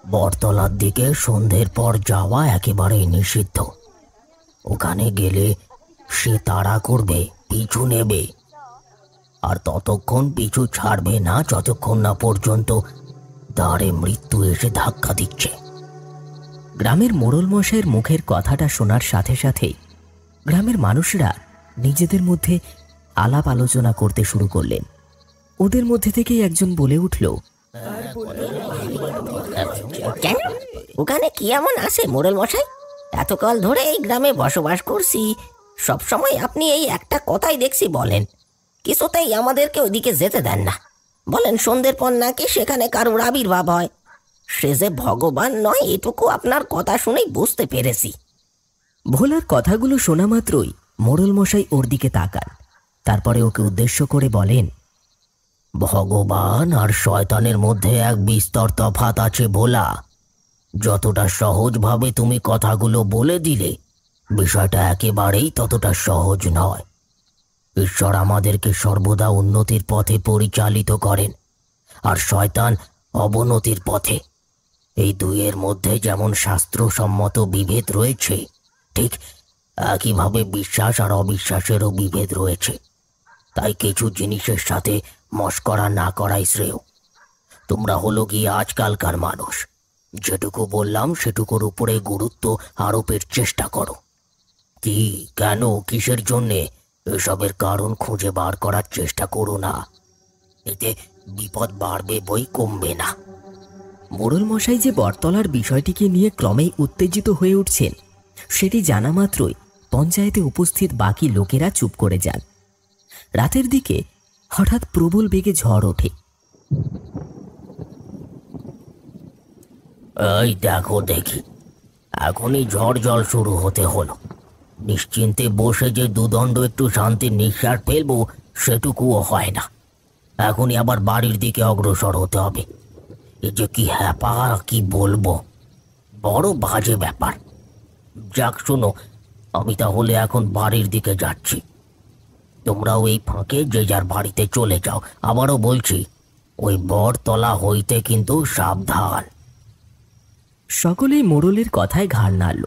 বটতলার দিকে সন্ধ্যের পর যাওয়া একেবারেই নিষিদ্ধ। ওখানে গেলে সে তাড়া করবে, পিছু নেবে, আর ততক্ষণ পিছু ছাড়বে না যতক্ষণ না পর্যন্ত দ্বারে মৃত্যু এসে ধাক্কা দিচ্ছে। গ্রামের মোড়ল মশাইয়ের মুখের কথাটা শোনার সাথে সাথেই গ্রামের মানুষরা নিজেদের মধ্যে আলাপ আলোচনা করতে শুরু করলেন। ওদের মধ্যে থেকেই একজন বলে উঠল, কেন ওখানে কি এমন আছে মোড়ল মশাই? এতকাল ধরে এই গ্রামে বসবাস করছি, সব সময় আপনি এই একটা কথাই দেখছি বলেন, কিছুতেই আমাদেরকে ওইদিকে যেতে দেন না। বলেন সন্ধ্যের পর নাকি সেখানে কারোর আবির্ভাব হয়। সে যে ভগবান নয় এটুকু আপনার কথা শুনেই বুঝতে পেরেছি। ভোলার কথাগুলো শোনা মাত্রই মোড়ল মশাই ওর দিকে তাকান। তারপরে ওকে উদ্দেশ্য করে বলেন, ভগবান আর শয়তানের মধ্যে এক বিস্তর তফাৎ আছে ভোলা। যতটা সহজভাবে তুমি কথাগুলো বলে দিলে, বিষয়টা একেবারেই ততটা সহজ নয়। ঈশ্বর আমাদেরকে সর্বদা উন্নতির পথে পরিচালিত করেন, আর শয়তান অবনতির পথে। এই দুইয়ের মধ্যে যেমন শাস্ত্রসম্মত বিভেদ রয়েছে, ঠিক একইভাবে বিশ্বাস আর অবিশ্বাসেরও বিভেদ রয়েছে। তাই কিছু জিনিসের সাথে মশকরা না করাই শ্রেয়। তোমরা হলো গিয়ে আজকালকার মানুষ, যেটুকু বললাম সেটুকুর উপরে গুরুত্ব আরোপের চেষ্টা করো। কি, কেন, কিসের জন্যে, এসবের কারণ খুঁজে বার করার চেষ্টা করো না। এতে বিপদ বাড়বে বই কমবে না। মোড়ল মশাই যে বটতলার বিষয়টিকে নিয়ে ক্রমেই উত্তেজিত হয়ে উঠছেন সেটি জানা মাত্রই পঞ্চায়েতে উপস্থিত বাকি লোকেরা চুপ করে যান। রাতের দিকে হঠাৎ প্রবল বেগে ঝড় ওঠে। এই দেখো দেখি, এখনই ঝড় জল শুরু হতে হলো। নিশ্চিন্তে বসে যে দুদণ্ড একটু শান্তির নিঃশ্বাস ফেলবো সেটুকুও হয় না। এখনই আবার বাড়ির দিকে অগ্রসর হতে হবে। এ যে কি হ্যাপা, কি বলবো, বড় বাজে ব্যাপার। যাক শোনো, আমি তাহলে এখন বাড়ির দিকে যাচ্ছি। তোমরাও এই ফাঁকে যে যার বাড়িতে চলে যাও। আবারও বলছি, ওই বটতলা হইতে কিন্তু সাবধান। সকলেই মোড়লের কথায় ঘাড় নাড়ল।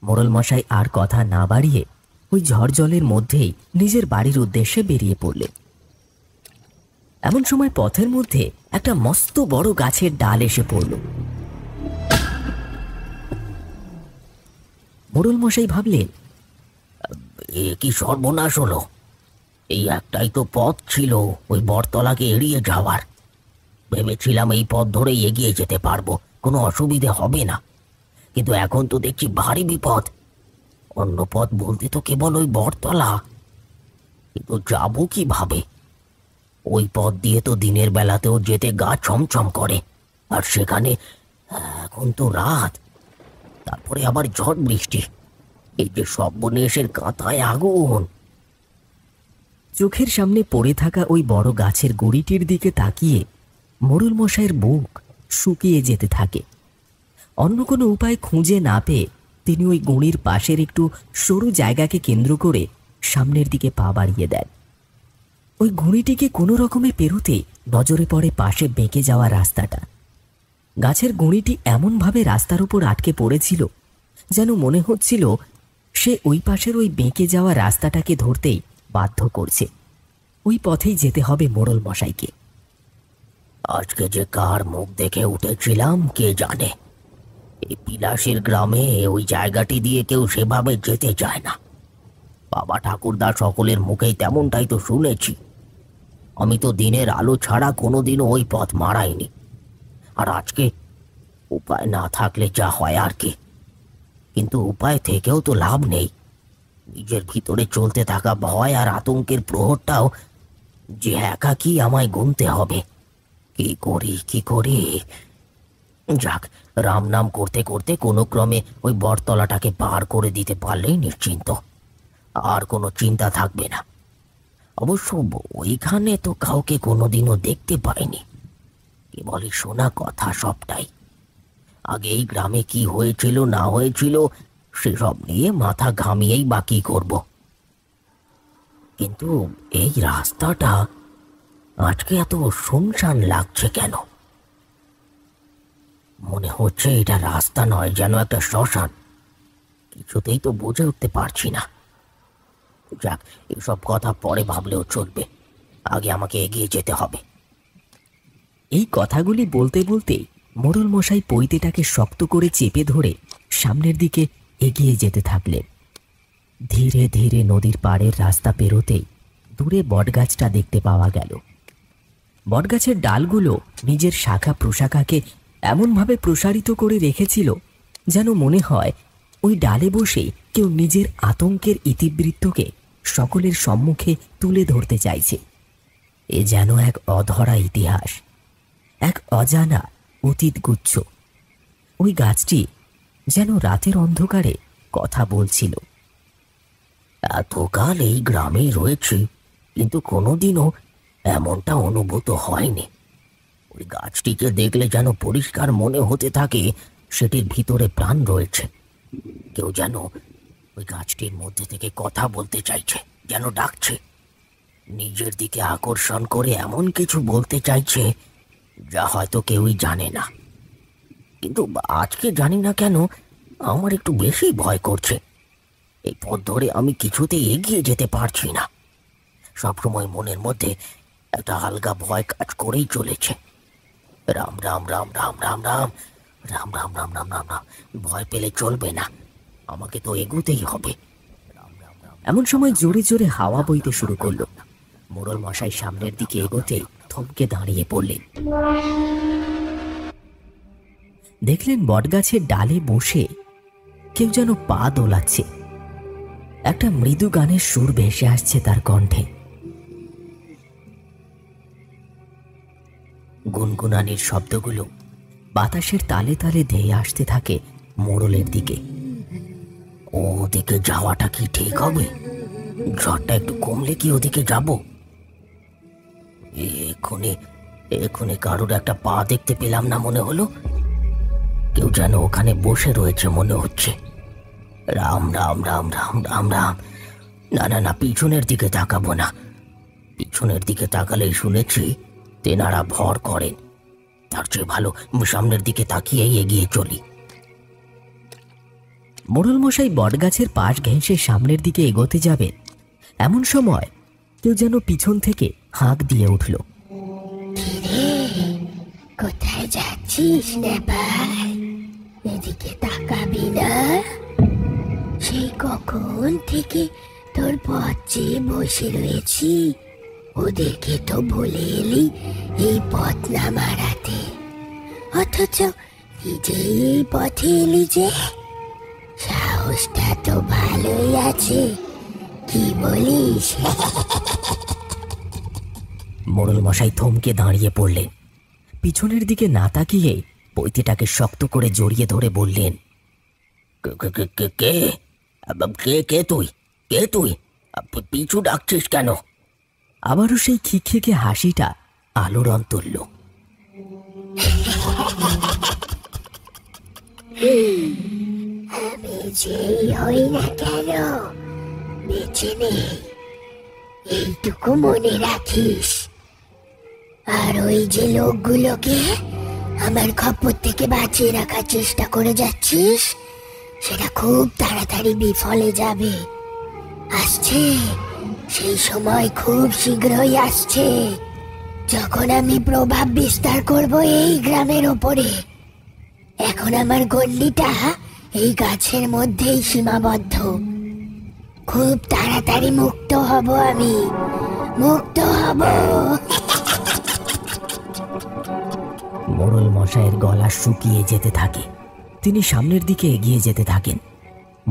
মোড়ল মশাই আর কথা না বাড়িয়ে ওই ঝড় জলের মধ্যেই নিজের বাড়ির উদ্দেশ্যে বেরিয়ে পড়লেন। এমন সময় পথের মধ্যে একটা মস্ত বড় গাছের ডাল এসে পড়ল। মোড়ল মশাই ভাবলেন, এ কি সর্বনাশ হলো! এই একটাই তো পথ ছিল ওই বটতলাকে এড়িয়ে যাওয়ার। ভেবেছিলাম এই পথ ধরেই এগিয়ে যেতে পারবো, কোনো অসুবিধে হবে না। কিন্তু এখন তো দেখছি ভারী বিপদ। অন্য পথ বলতে তো কেবল ওই বটতলা। কিন্তু যাবো কিভাবে? ওই পথ দিয়ে তো দিনের বেলাতেও যেতে গা ছমছম করে, আর সেখানে এখন তো রাত, তারপরে আবার ঝড় বৃষ্টি। এই যে সর্বনেশের কাঁথায় আগুন। চোখের সামনে পড়ে থাকা ওই বড় গাছের গুড়িটির দিকে তাকিয়ে মোড়ল মশাইয়ের বুক শুকিয়ে যেতে থাকে। অন্য কোনো উপায় খুঁজে না পেয়ে তিনি ওই গুঁড়ির পাশের একটু সরু জায়গাকে কেন্দ্র করে সামনের দিকে পা বাড়িয়ে দেন। ওই গুঁড়িটিকে কোনো রকমে পেরোতে নজরে পড়ে পাশে বেঁকে যাওয়া রাস্তাটা। গাছের গুঁড়িটি এমনভাবে রাস্তার উপর আটকে পড়েছিল যেন মনে হচ্ছিল সে ওই পাশের ওই বেঁকে যাওয়া রাস্তাটাকে ধরতেই বাধ্য করছে। ওই পথেই যেতে হবে মোড়ল মশাইকে। আজকে যে কার মুখ দেখে উঠেছিলাম কে জানে। এই বিলাসের গ্রামে ওই জায়গাটি দিয়ে কেউ সেভাবে যেতে চায় না। বাবা ঠাকুরদা সকলের মুখেই তেমনটাই তো শুনেছি। আমি তো দিনের আলো ছাড়া কোনোদিনও ওই পথ মারাইনি। আর আজকে উপায় না থাকলে যা হয় আর কি। কিন্তু উপায় থেকেও তো লাভ নেই। নিজের ভিতরে চলতে থাকা ভয় আর আতঙ্কের প্রহরটাও যে একাকী আমায় গুনতে হবে। কি করি কি করি? যাক, রাম নাম করতে করতে কোনো ক্রমে ওই বটতলাটাকে পার করে দিতে পারলেই নিশ্চিন্ত। আর কোনো চিন্তা থাকবে না। অবশ্য ওইখানে তো কাউকে কোনোদিনও দেখতে পাইনি, কেবলই শোনা কথা সবটাই। আগে এই গ্রামে কি হয়েছিল না হয়েছিল সেসব নিয়ে মাথা ঘামিয়েই বাকি করব। কিন্তু এই রাস্তাটা আজকে এত শুনশান লাগছে কেন? মনে হচ্ছে এটা রাস্তা নয়, যেন একটা শ্মশান। কিছুতেই তো বুঝে উঠতে পারছি না। যাক, এসব কথা পরে ভাবলেও চলবে, আগে আমাকে এগিয়ে যেতে হবে। এই কথাগুলি বলতে বলতে মোড়ল মশাই পৈতেটাকে শক্ত করে চেপে ধরে সামনের দিকে এগিয়ে যেতে থাকলেন। ধীরে ধীরে নদীর পাড়ের রাস্তা পেরোতেই দূরে বটগাছটা দেখতে পাওয়া গেল। বটগাছের ডালগুলো নিজের শাখা প্রশাখাকে এমনভাবে প্রসারিত করে রেখেছিল যেন মনে হয় ওই ডালে বসেই কেউ নিজের আতঙ্কের ইতিবৃত্তকে সকলের সম্মুখে তুলে ধরতে চাইছে। এ যেন এক অধরা ইতিহাস, এক অজানা অতীতগুচ্ছ। ওই গাছটি যেন রাতের অন্ধকারে কথা বলছিল। এতকাল এই গ্রামেই রয়েছি, কিন্তু কোনোদিনও এমনটা অনুভূত হয়নি। ওই গাছটিকে দেখলে যেন পরিষ্কার মনে হতে থাকে সেটির ভিতরে প্রাণ রয়েছে। কেউ যেন ওই গাছটির মধ্যে থেকে কথা বলতে চাইছে, যেন ডাকছে, নিজের দিকে আকর্ষণ করে এমন কিছু বলতে চাইছে যা হয়তো কেউই জানে না। কিন্তু আজকে জানি না কেন আমার একটু বেশি ভয় করছে। এই পথ ধরে আমি কিছুতেই এগিয়ে যেতে পারছি না। সবসময় মনের মধ্যে একটা হালকা ভয় কাজ করেই চলেছে। রাম রাম রাম রাম রাম রাম রাম রাম রাম রাম রাম রাম। ভয় পেলে চলবে না, আমাকে তো এগোতেই হবে। এমন সময় জোরে জোরে হাওয়া বইতে শুরু করলো। মোড়ল মশাই সামনের দিকে এগোতেই থমকে দাঁড়িয়ে পড়লেন। দেখলেন বটগাছের ডালে বসে কেউ যেন পা দোলাচ্ছে। একটা মৃদু গানের সুর ভেসে আসছে তার কণ্ঠে। গুনগুনানির শব্দগুলো বাতাসের তালে তালে ধেয়ে আসতে থাকে মোড়লের দিকে। ওদিকে যাওয়াটা কি ঠিক হবে? ঝড়টা একটু কমলে কি ওদিকে যাব? এক্ষুনি এক্ষুনি কারোর একটা পা দেখতে পেলাম না, মনে হলো কেউ যেন ওখানে বসে রয়েছে মনে হচ্ছে। রাম রাম রাম রাম রাম রাম। না না না, পিছনের দিকে তাকাবো না। পিছনের দিকে তাকালেই শুনেছি তেনারা ভর করেন। তার চেয়ে ভালো সামনের দিকে তাকিয়েই এগিয়ে চলি। মোড়ল মশাই বটগাছের পাশ ঘেঁষে সামনের দিকে এগোতে যাবেন, এমন সময় কেউ যেন পিছন থেকে হাঁক দিয়ে উঠল। কোথায় যাচ্ছিস নেপাল? এদিকে তাকাবি না? সেই কখন থেকে তোর পথ চেয়ে বসে রয়েছি, ওদেরকে তো বলে এলি এই পথ না মারাতে, অথচ নিজেই এই পথে এলি যে। সাহসটা তো ভালোই আছে, কি বলিস? মোড়ল মশাই থমকে দাঁড়িয়ে পড়লেন। পিছনের দিকে না তাকিয়ে পৈতেটাকে শক্ত করে জড়িয়ে ধরে বললেন, কে কে কে কে কে কে তুই? কে তুই? পিছু ডাকছিস কেন? আবারও সেই খিকখিকে হাসিটা আলোড়ন তুলল। আমি যেই হই না কেন বেঁচে নেই, এইটুকু মনে রাখিস। আর ওই যে লোকগুলোকে আমার খপ্পর থেকে বাঁচিয়ে রাখার চেষ্টা করে যাচ্ছিস, সেটা খুব তাড়াতাড়ি বিফলে যাবে। আসছে সেই সময়, খুব শীঘ্রই আসছে, যখন আমি প্রভাব বিস্তার করব এই গ্রামের ওপরে। এখন আমার গণ্ডীটা এই গাছের মধ্যেই সীমাবদ্ধ। খুব তাড়াতাড়ি মুক্ত হব আমি, মুক্ত হব। মোড়ল মশাইয়ের গলা শুকিয়ে যেতে থাকে। তিনি সামনের দিকে এগিয়ে যেতে থাকেন।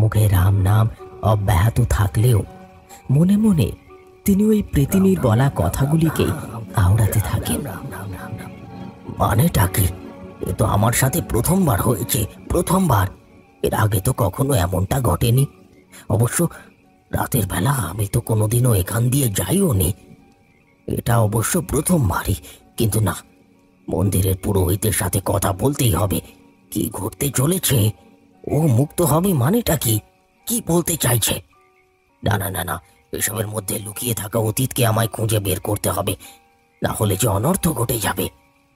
মুখে রাম নাম অব্যাহত থাকলেও মনে মনে তিনি ওই প্রেতিনীর বলা কথাগুলিকে আওড়াতে থাকেন। মানেটা কি? এ তো আমার সাথে প্রথমবার হয়েছে, প্রথমবার। এর আগে তো কখনো এমনটা ঘটেনি। অবশ্য রাতের বেলা আমি তো কোনোদিনও এখান দিয়ে যাইও নি। এটা অবশ্য প্রথমবারই। কিন্তু না, মন্দিরের পুরোহিতের সাথে কথা বলতেই হবে। কি ঘটতে চলেছে? ও মুক্ত হবে মানেটা কি? কি বলতে চাইছে? না না না না, এসবের মধ্যে লুকিয়ে থাকা অতীতকে আমায় খুঁজে বের করতে হবে, না হলে যে অনর্থ ঘটে যাবে।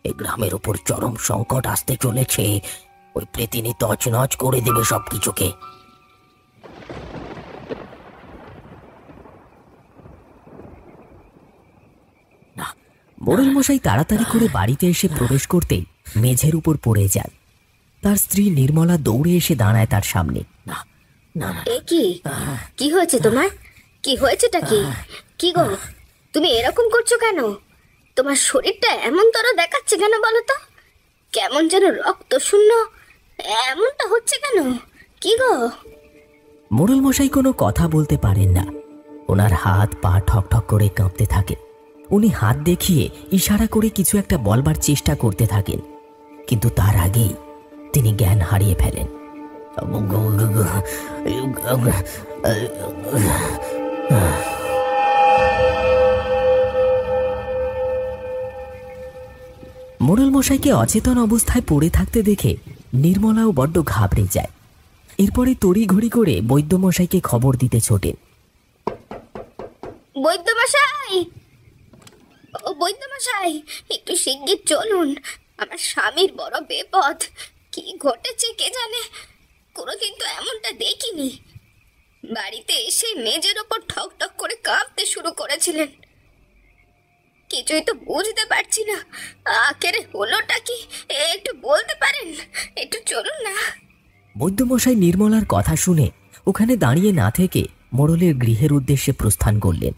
এই গ্রামের উপর চরম সংকট আসতে চলেছে। ওই প্রেতিনি তছনছ করে দেবে সবকিছুকে। মোড়ল মশাই তাড়াতাড়ি করে বাড়িতে এসে প্রবেশ করতেই মেঝের উপর পড়ে যান। তার স্ত্রী নির্মলা দৌড়ে এসে দাঁড়ায় তার সামনে। না না না, এ কি কি হয়েছে তোমার? কি হয়েছেটা কি? কি গো, তুমি এরকম করছো কেন? তোমার শরীরটা এমন তর দেখাচ্ছে কেন বলো তো? কেমন যেন রক্ত শূন্য এমনটা হচ্ছে কেন? কি গো? মোড়ল মশাই কোনো কথা বলতে পারেন না। ওনার হাত পা ঠকঠক করে কাঁপতে থাকে। উনি হাত দেখিয়ে ইশারা করে কিছু একটা বলবার চেষ্টা করতে থাকেন, কিন্তু তার আগেই তিনি জ্ঞান হারিয়ে ফেলেন। মোড়ল মশাইকে অচেতন অবস্থায় পড়ে থাকতে দেখে নির্মলাও বড্ড ঘাবড়ে যায়। এরপরে তড়িঘড়ি করে বৈদ্যমশাইকে খবর দিতে ছোটেন। বৈদ্যমশাই, ও বৈদ্যমশাই, একটু শিগগির চলুন। আমার স্বামীর বড় বিপদ। কি ঘটেছে কে জানে, কোনো কিন্তু এমনটা দেখিনি। বাড়িতে এসে মেঝের ওপর ঠক ঠক করে কাঁপতে শুরু করেছিলেন। কিছুই তো বুঝতে পারছি না, আখেরে হলোটা কি একটু বলতে পারেন? একটু চলুন না। বৈদ্যমশাই নির্মলার কথা শুনে ওখানে দাঁড়িয়ে না থেকে মোড়লের গৃহের উদ্দেশ্যে প্রস্থান করলেন।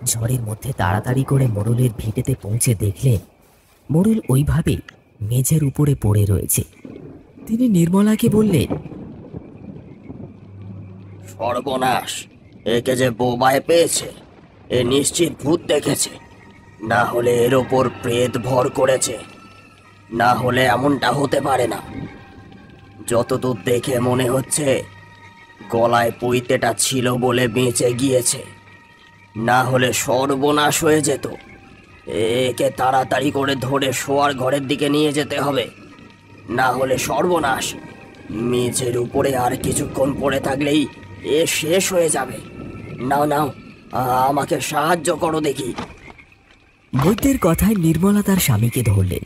ঝড়ের মধ্যে তাড়াতাড়ি করে মোড়লের ভিটেতে পৌঁছে দেখলেন মোড়ল ওইভাবে মেঝের উপরে পড়ে রয়েছে। তিনি নির্মলাকে বললেন, সর্বনাশ! একে যে বোবায় পেয়েছে, এ নিশ্চিত ভূত দেখেছে, না হলে এর ওপর প্রেত ভর করেছে। না হলে এমনটা হতে পারে না। যতদূর দেখে মনে হচ্ছে গলায় পৈতেটা ছিল বলে বেঁচে গিয়েছে, না হলে সর্বনাশ হয়ে যেত। একে তাড়াতাড়ি করে ধরে শোয়ার ঘরের দিকে নিয়ে যেতে হবে, না হলে সর্বনাশ। মেঝের উপরে আর কিছুক্ষণ পড়ে থাকলেই এ শেষ হয়ে যাবে। নাও নাও, আমাকে সাহায্য করো দেখি। বৈদ্যের কথায় নির্মলা তার স্বামীকে ধরলেন,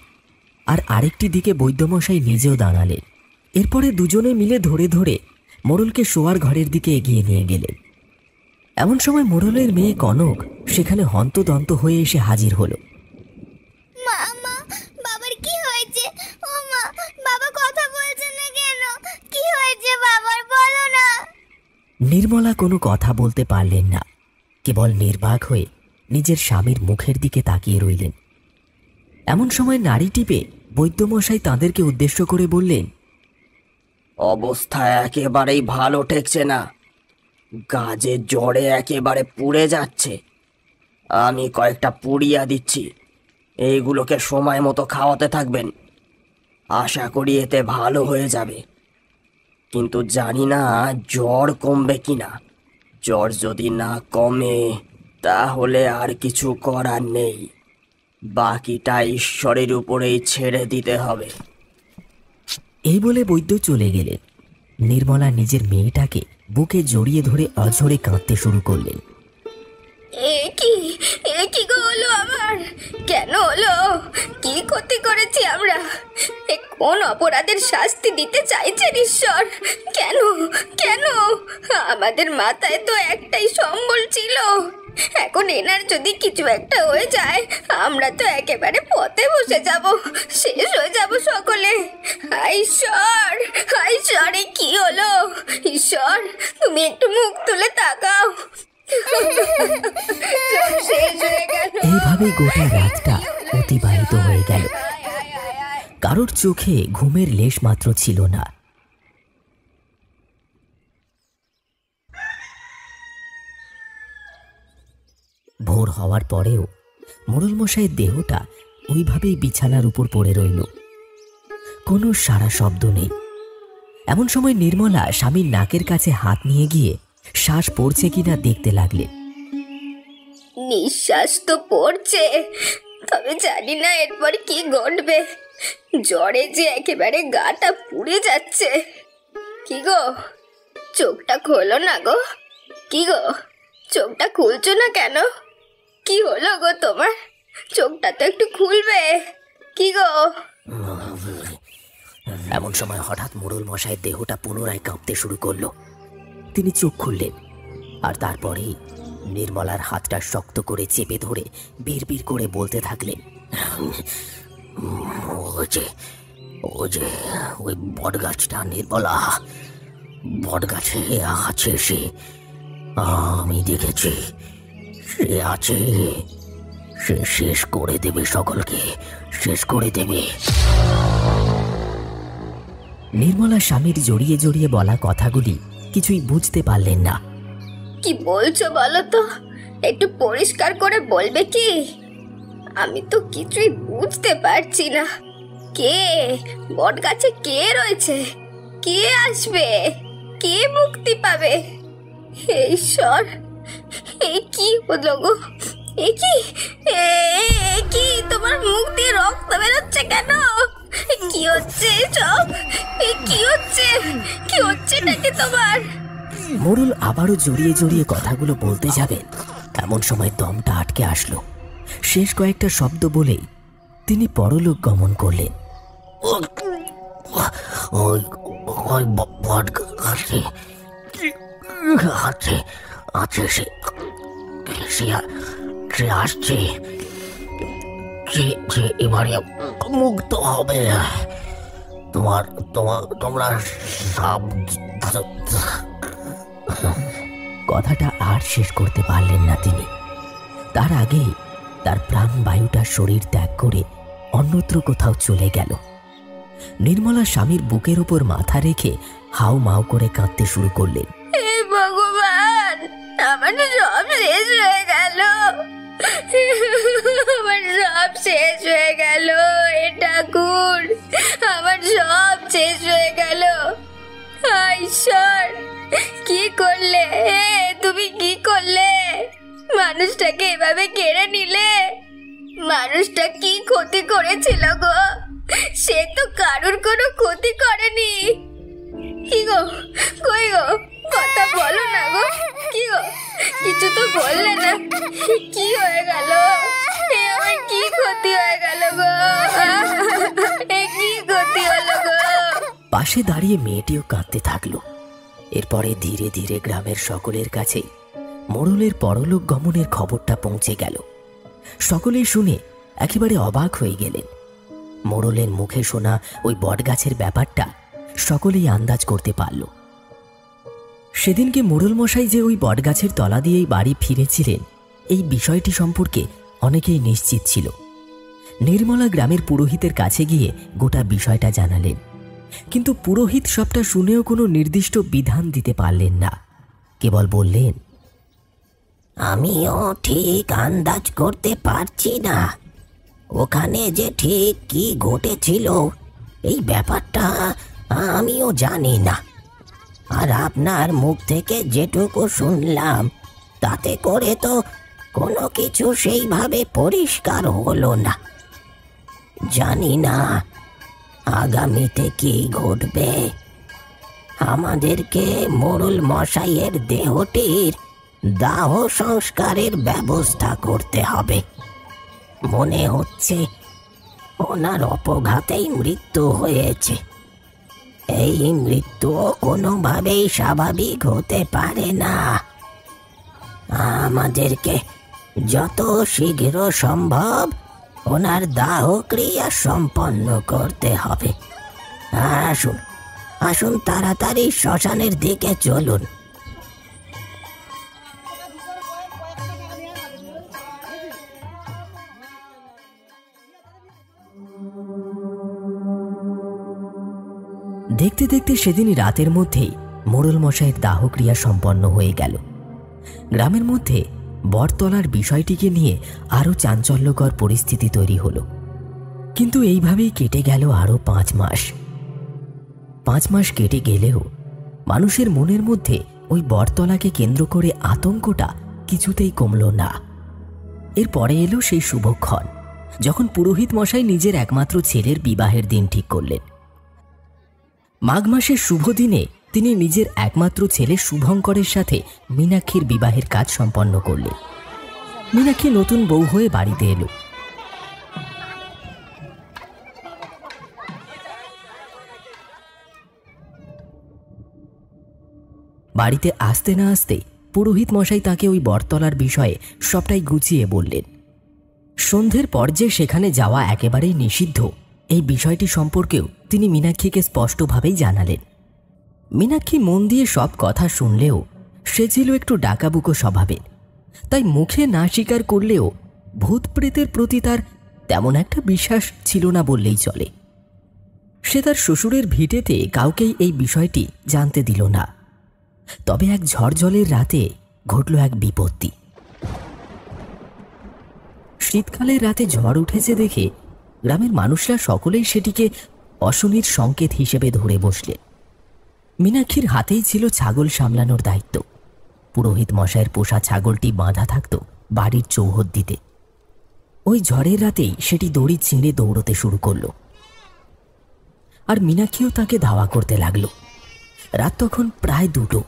আর আরেকটি দিকে বৈদ্যমশাই নিজেও দাঁড়ালেন। এরপরে দুজনে মিলে ধরে ধরে মোড়লকে শোয়ার ঘরের দিকে এগিয়ে নিয়ে গেলেন। এমন সময় মোড়লের মেয়ে কনক সেখানে হন্তদন্ত হয়ে এসে হাজির হলো। মা, বাবার কি হয়েছে? ও মা, বাবা কথা বলছে না কেন? কি হয়েছে বাবার, বলো না। নির্মলা কোনো কথা বলতে পারলেন না, কেবল নির্বাক হয়ে নিজের স্বামীর মুখের দিকে তাকিয়ে রইলেন। এমন সময় নাড়ি টিপে বৈদ্যমশাই তাঁদেরকে উদ্দেশ্য করে বললেন, অবস্থা একেবারেই ভালো ঠেকছে না। গাজে জ্বরে একেবারে পুড়ে যাচ্ছে। আমি কয়েকটা পুড়িয়া দিচ্ছি, এইগুলোকে সময় মতো খাওয়াতে থাকবেন। আশা করি এতে ভালো হয়ে যাবে, কিন্তু জানি না জ্বর কমবে কিনা। জ্বর যদি না কমে তাহলে আর কিছু করার নেই, বাকিটা ঈশ্বরের উপরেই ছেড়ে দিতে হবে। এই বলে বৈদ্য চলে গেলেন। নির্মলা নিজের মেয়েটাকে বুকে জড়িয়ে ধরে অঝরে কাঁদতে শুরু করলেন। এ কি গো হলো আমার? কেন হলো? কি ক্ষতি করেছি আমরা? এ কোন অপরাধের শাস্তি দিতে চাইছেন ঈশ্বর? কেন কেন? আমাদের মাথায় তো একটাই সম্বল ছিল। এখন এনার যদি কিছু একটা হয়ে যায়, আমরা তো একেবারে পথে বসে যাব, শেষ হয়ে যাব সকলে। হায় ঈশ্বর, হায় ঈশ্বর, এ কি হলো? ঈশ্বর, তুমি একটু মুখ তুলে তাকাও। এইভাবেই গোটা রাতটা অতিবাহিত হয়ে গেল। কারোর চোখে ঘুমের লেশ মাত্র ছিল না। ভোর হওয়ার পরেও মোড়ল মশাইয়ের দেহটা ওইভাবেই বিছানার উপর পড়ে রইল, কোনো সারা শব্দ নেই। এমন সময় নির্মলা স্বামীর নাকের কাছে হাত নিয়ে গিয়ে শ্বাস পড়ছে কিনা দেখতে লাগলেন। নিঃশ্বাস তো পড়ছে, তবে জানি না এরপর কি ঘটবে। জ্বরে যে একেবারে গাটা পুড়ে যাচ্ছে। কি গো, চোখটা খোলো না গো। কি গো, চোখটা খুলছো না কেন? কি হলো গো তোমার? চোখটা তো একটু খুলবে। কি গো? এমন সময় হঠাৎ মোড়ল মশাইয়ের দেহটা পুনরায় কাঁপতে শুরু করলো। তিনি চোখ খুললেন, আর তারপরেই নির্মলার হাতটা শক্ত করে চেপে ধরে বিড়বিড় করে বলতে থাকলেন, ওই বটগাছটা নির্মলা, বটগাছে আছে সে, আমি দেখেছি, সে আছে, সে শেষ করে দেবে, সকলকে শেষ করে দেবে। নির্মলা স্বামীর জড়িয়ে জড়িয়ে বলা কথাগুলি কিছুই বুঝতে পারলেন না। কি বলছো বলো তো, একটু পরিষ্কার করে বলবে কি? আমি তো কিছুই বুঝতে পারছি না। কে বট গাছে কে রয়েছে? কে আসবে? কে মুক্তি পাবে? হে ঈশ্বর, এ কি হলো গো? এ কি তোমার মুখ দিয়ে রক্ত বেরোচ্ছে কেন? কি হচ্ছে সব? কি হচ্ছে নাকি তোমার? মোড়ল আবারও জড়িয়ে জড়িয়ে কথাগুলো বলতে যাবেন, এমন সময় দমটা আটকে আসলো। শেষ কয়েকটা শব্দ বলেই তিনি পরলোক গমন করলেন। ওই বট গাছে আছে সে আসছে, যে এবারে মুক্ত হবে। তোমরা কথাটা আর শেষ করতে পারলেন না তিনি। তার আগেই তার প্রাণবায়ুটা শরীর ত্যাগ করে অন্যত্র কোথাও চলে গেল। নির্মলা স্বামীর বুকের ওপর মাথা রেখে হাউ মাউ করে কাঁদতে শুরু করলেন। হে ভগবান, আমার সব শেষ হয়ে গেল, আমার সব শেষ হয়ে গেল। হে ঠাকুর, আমার সব শেষ হয়ে গেল। ঈশ্বর, কি করলে? তুমি কি করলে? মানুষটাকে এভাবে কেড়ে নিলে। মানুষটা কি ক্ষতি করেছিল গো? সে তো কারুর কোনো ক্ষতি করেনি। কি গো, কই গো, কথা বলো না গো। কি গো, কিছু তো বললে না। কি হয়ে গেল? আমার কি ক্ষতি হয়ে গেল গো? কি ক্ষতি হলো গো? পাশে দাঁড়িয়ে মেয়েটিও কাঁদতে থাকলো। এরপরে ধীরে ধীরে গ্রামের সকলের কাছেই মোড়লের পরলোক গমনের খবরটা পৌঁছে গেল। সকলেই শুনে একেবারে অবাক হয়ে গেলেন। মোড়লের মুখে শোনা ওই বটগাছের ব্যাপারটা সকলেই আন্দাজ করতে পারল। সেদিনকে মোড়ল মশাই যে ওই বটগাছের তলা দিয়েই বাড়ি ফিরেছিলেন, এই বিষয়টি সম্পর্কে অনেকেই নিশ্চিত ছিল। নির্মলা গ্রামের পুরোহিতের কাছে গিয়ে গোটা বিষয়টা জানালেন, কিন্তু পুরোহিত সবটা শুনেও কোনো নির্দিষ্ট বিধান দিতে পারলেন না। কেবল বললেন, আমিও ঠিক আন্দাজ করতে পারছি না ওখানে যে ঠিক কি ঘটেছিল, এই ব্যাপারটা আমিও জানি না। আর আপনার মুখ থেকে যেটুকু শুনলাম তাতে করে তো কোনো কিছু সেইভাবে পরিষ্কার হলো না। জানি না আগামীতে কি ঘটবে। আমাদেরকে মোড়ল মশাইয়ের দেহটির দাহ সংস্কারের ব্যবস্থা করতে হবে। মনে হচ্ছে ওনার অপঘাতেই মৃত্যু হয়েছে। এই মৃত্যু কোনোভাবেই স্বাভাবিক হতে পারে না। আমাদেরকে যত শীঘ্র সম্ভব ওনার দাহ ক্রিয়া সম্পন্ন করতে হবে। আসুন আসুন, তাড়াতাড়ি শ্মশানের দিকে চলুন। দেখতে দেখতে সেদিন রাতের মধ্যেই মোড়ল মশাইয়ের দাহক্রিয়া সম্পন্ন হয়ে গেল। গ্রামের মধ্যে বটতলার বিষয়টিকে নিয়ে আরও চাঞ্চল্যকর পরিস্থিতি তৈরি হলো। কিন্তু এইভাবেই কেটে গেল আরও 5 মাস। 5 মাস কেটে গেলেও মানুষের মনের মধ্যে ওই বটতলাকে কেন্দ্র করে আতঙ্কটা কিছুতেই কমল না। এরপরে এলো সেই শুভক্ষণ, যখন পুরোহিত মশাই নিজের একমাত্র ছেলের বিবাহের দিন ঠিক করলেন। মাঘ মাসের শুভ দিনে তিনি নিজের একমাত্র ছেলে শুভঙ্করের সাথে মীনাক্ষীর বিবাহের কাজ সম্পন্ন করলেন। মীনাক্ষী নতুন বউ হয়ে বাড়িতে এলো। বাড়িতে আসতে না আসতে পুরোহিত মশাই তাকে ওই বটতলার বিষয়ে সবটাই গুছিয়ে বললেন। সন্ধ্যের পর যে সেখানে যাওয়া একেবারেই নিষিদ্ধ, এই বিষয়টি সম্পর্কেও তিনি মীনাক্ষীকে স্পষ্টভাবেই জানালেন। মীনাক্ষী মন দিয়ে সব কথা শুনলেও সে ছিল একটু ডাকাবুকো স্বভাবের, তাই মুখে না স্বীকার করলেও ভূত প্রেতের প্রতি তার তেমন একটা বিশ্বাস ছিল না বললেই চলে। সে তার শ্বশুরের ভিটেতে কাউকেই এই বিষয়টি জানতে দিল না। তবে এক ঝড় জলের রাতে ঘটল এক বিপত্তি। শীতকালের রাতে ঝড় উঠেছে দেখে গ্রামের মানুষরা সকলেই সেটিকে অশনির সংকেত হিসেবে ধরে বসলেন। মীনাক্ষীর হাতেই ছিল ছাগল সামলানোর দায়িত্ব। পুরোহিত মশাইয়ের পোষা ছাগলটি বাঁধা থাকত বাড়ির চৌহদ্দিতে। ওই ঝড়ের রাতেই সেটি দড়ি ছিঁড়ে দৌড়তে শুরু করল, আর মীনাক্ষীও তাকে ধাওয়া করতে লাগলো। রাত তখন প্রায় 2টো।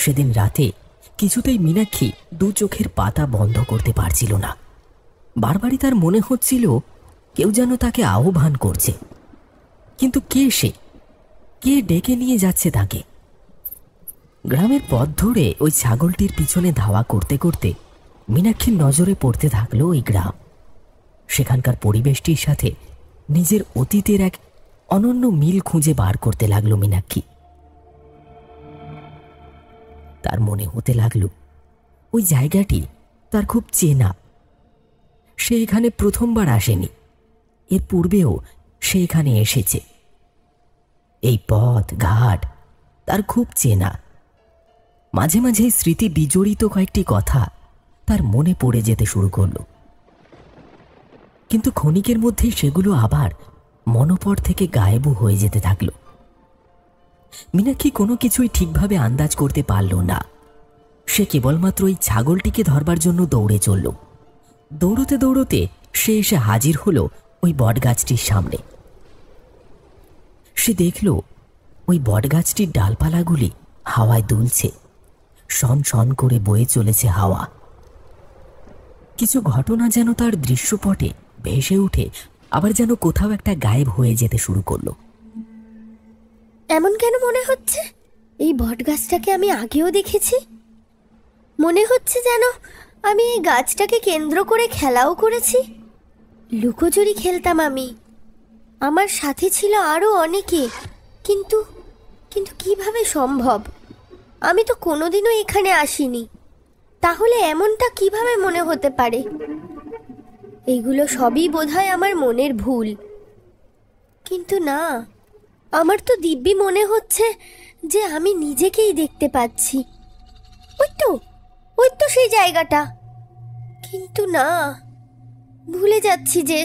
সেদিন রাতে কিছুতেই মীনাক্ষী 2 চোখের পাতা বন্ধ করতে পারছিল না। বারবারই তার মনে হচ্ছিল কেউ যেন তাকে আহ্বান করছে, কিন্তু কে সে? কে ডেকে নিয়ে যাচ্ছে তাকে? গ্রামের পথ ধরে ওই ছাগলটির পিছনে ধাওয়া করতে করতে মীনাক্ষীর নজরে পড়তে থাকলো ওই গ্রাম। সেখানকার পরিবেশটির সাথে নিজের অতীতের এক অনন্য মিল খুঁজে বার করতে লাগলো মীনাক্ষী। তার মনে হতে লাগলো ওই জায়গাটি তার খুব চেনা। সে এখানে প্রথমবার আসেনি, এর পূর্বেও সে এখানে এসেছে। এই পথ ঘাট তার খুব চেনা। মাঝে মাঝে স্মৃতি বিজড়িত কয়েকটি কথা তার মনে পড়ে যেতে শুরু করল, কিন্তু ক্ষণিকের মধ্যেই সেগুলো আবার মনোপট থেকে গায়েব হয়ে যেতে থাকল। মীনাক্ষী কোনো কিছুই ঠিকভাবে আন্দাজ করতে পারল না। সে কেবলমাত্র ওই ছাগলটিকে ধরবার জন্য দৌড়ে চলল। দৌড়তে দৌড়তে সে এসে হাজির হলো ওই বটগাছটির সামনে। সে দেখল ওই বটগাছটির ডালপালাগুলি হাওয়ায় দুলছে, শন শন করে বয়ে চলেছে হাওয়া। কিছু ঘটনা যেন তার দৃশ্যপটে ভেসে উঠে আবার যেন কোথাও একটা গায়েব হয়ে যেতে শুরু করলো। এমন কেন মনে হচ্ছে? এই বটগাছটাকে আমি আগেও দেখেছি। মনে হচ্ছে যেন আমি এই গাছটাকে কেন্দ্র করে খেলাও করেছি। লুকোচুরি খেলতাম আমি, আমার সাথে ছিল আরও অনেকে। কিন্তু কিন্তু কিভাবে সম্ভব? আমি তো কোনোদিনও এখানে আসিনি। তাহলে এমনটা কিভাবে মনে হতে পারে? এইগুলো সবই বোধহয় আমার মনের ভুল। কিন্তু না, আমার তো দিব্যি মনে হচ্ছে যে আমি নিজেকেই দেখতে পাচ্ছি। ওই তো সেই জায়গাটা। কিন্তু না, ভুলে যাচ্ছি যে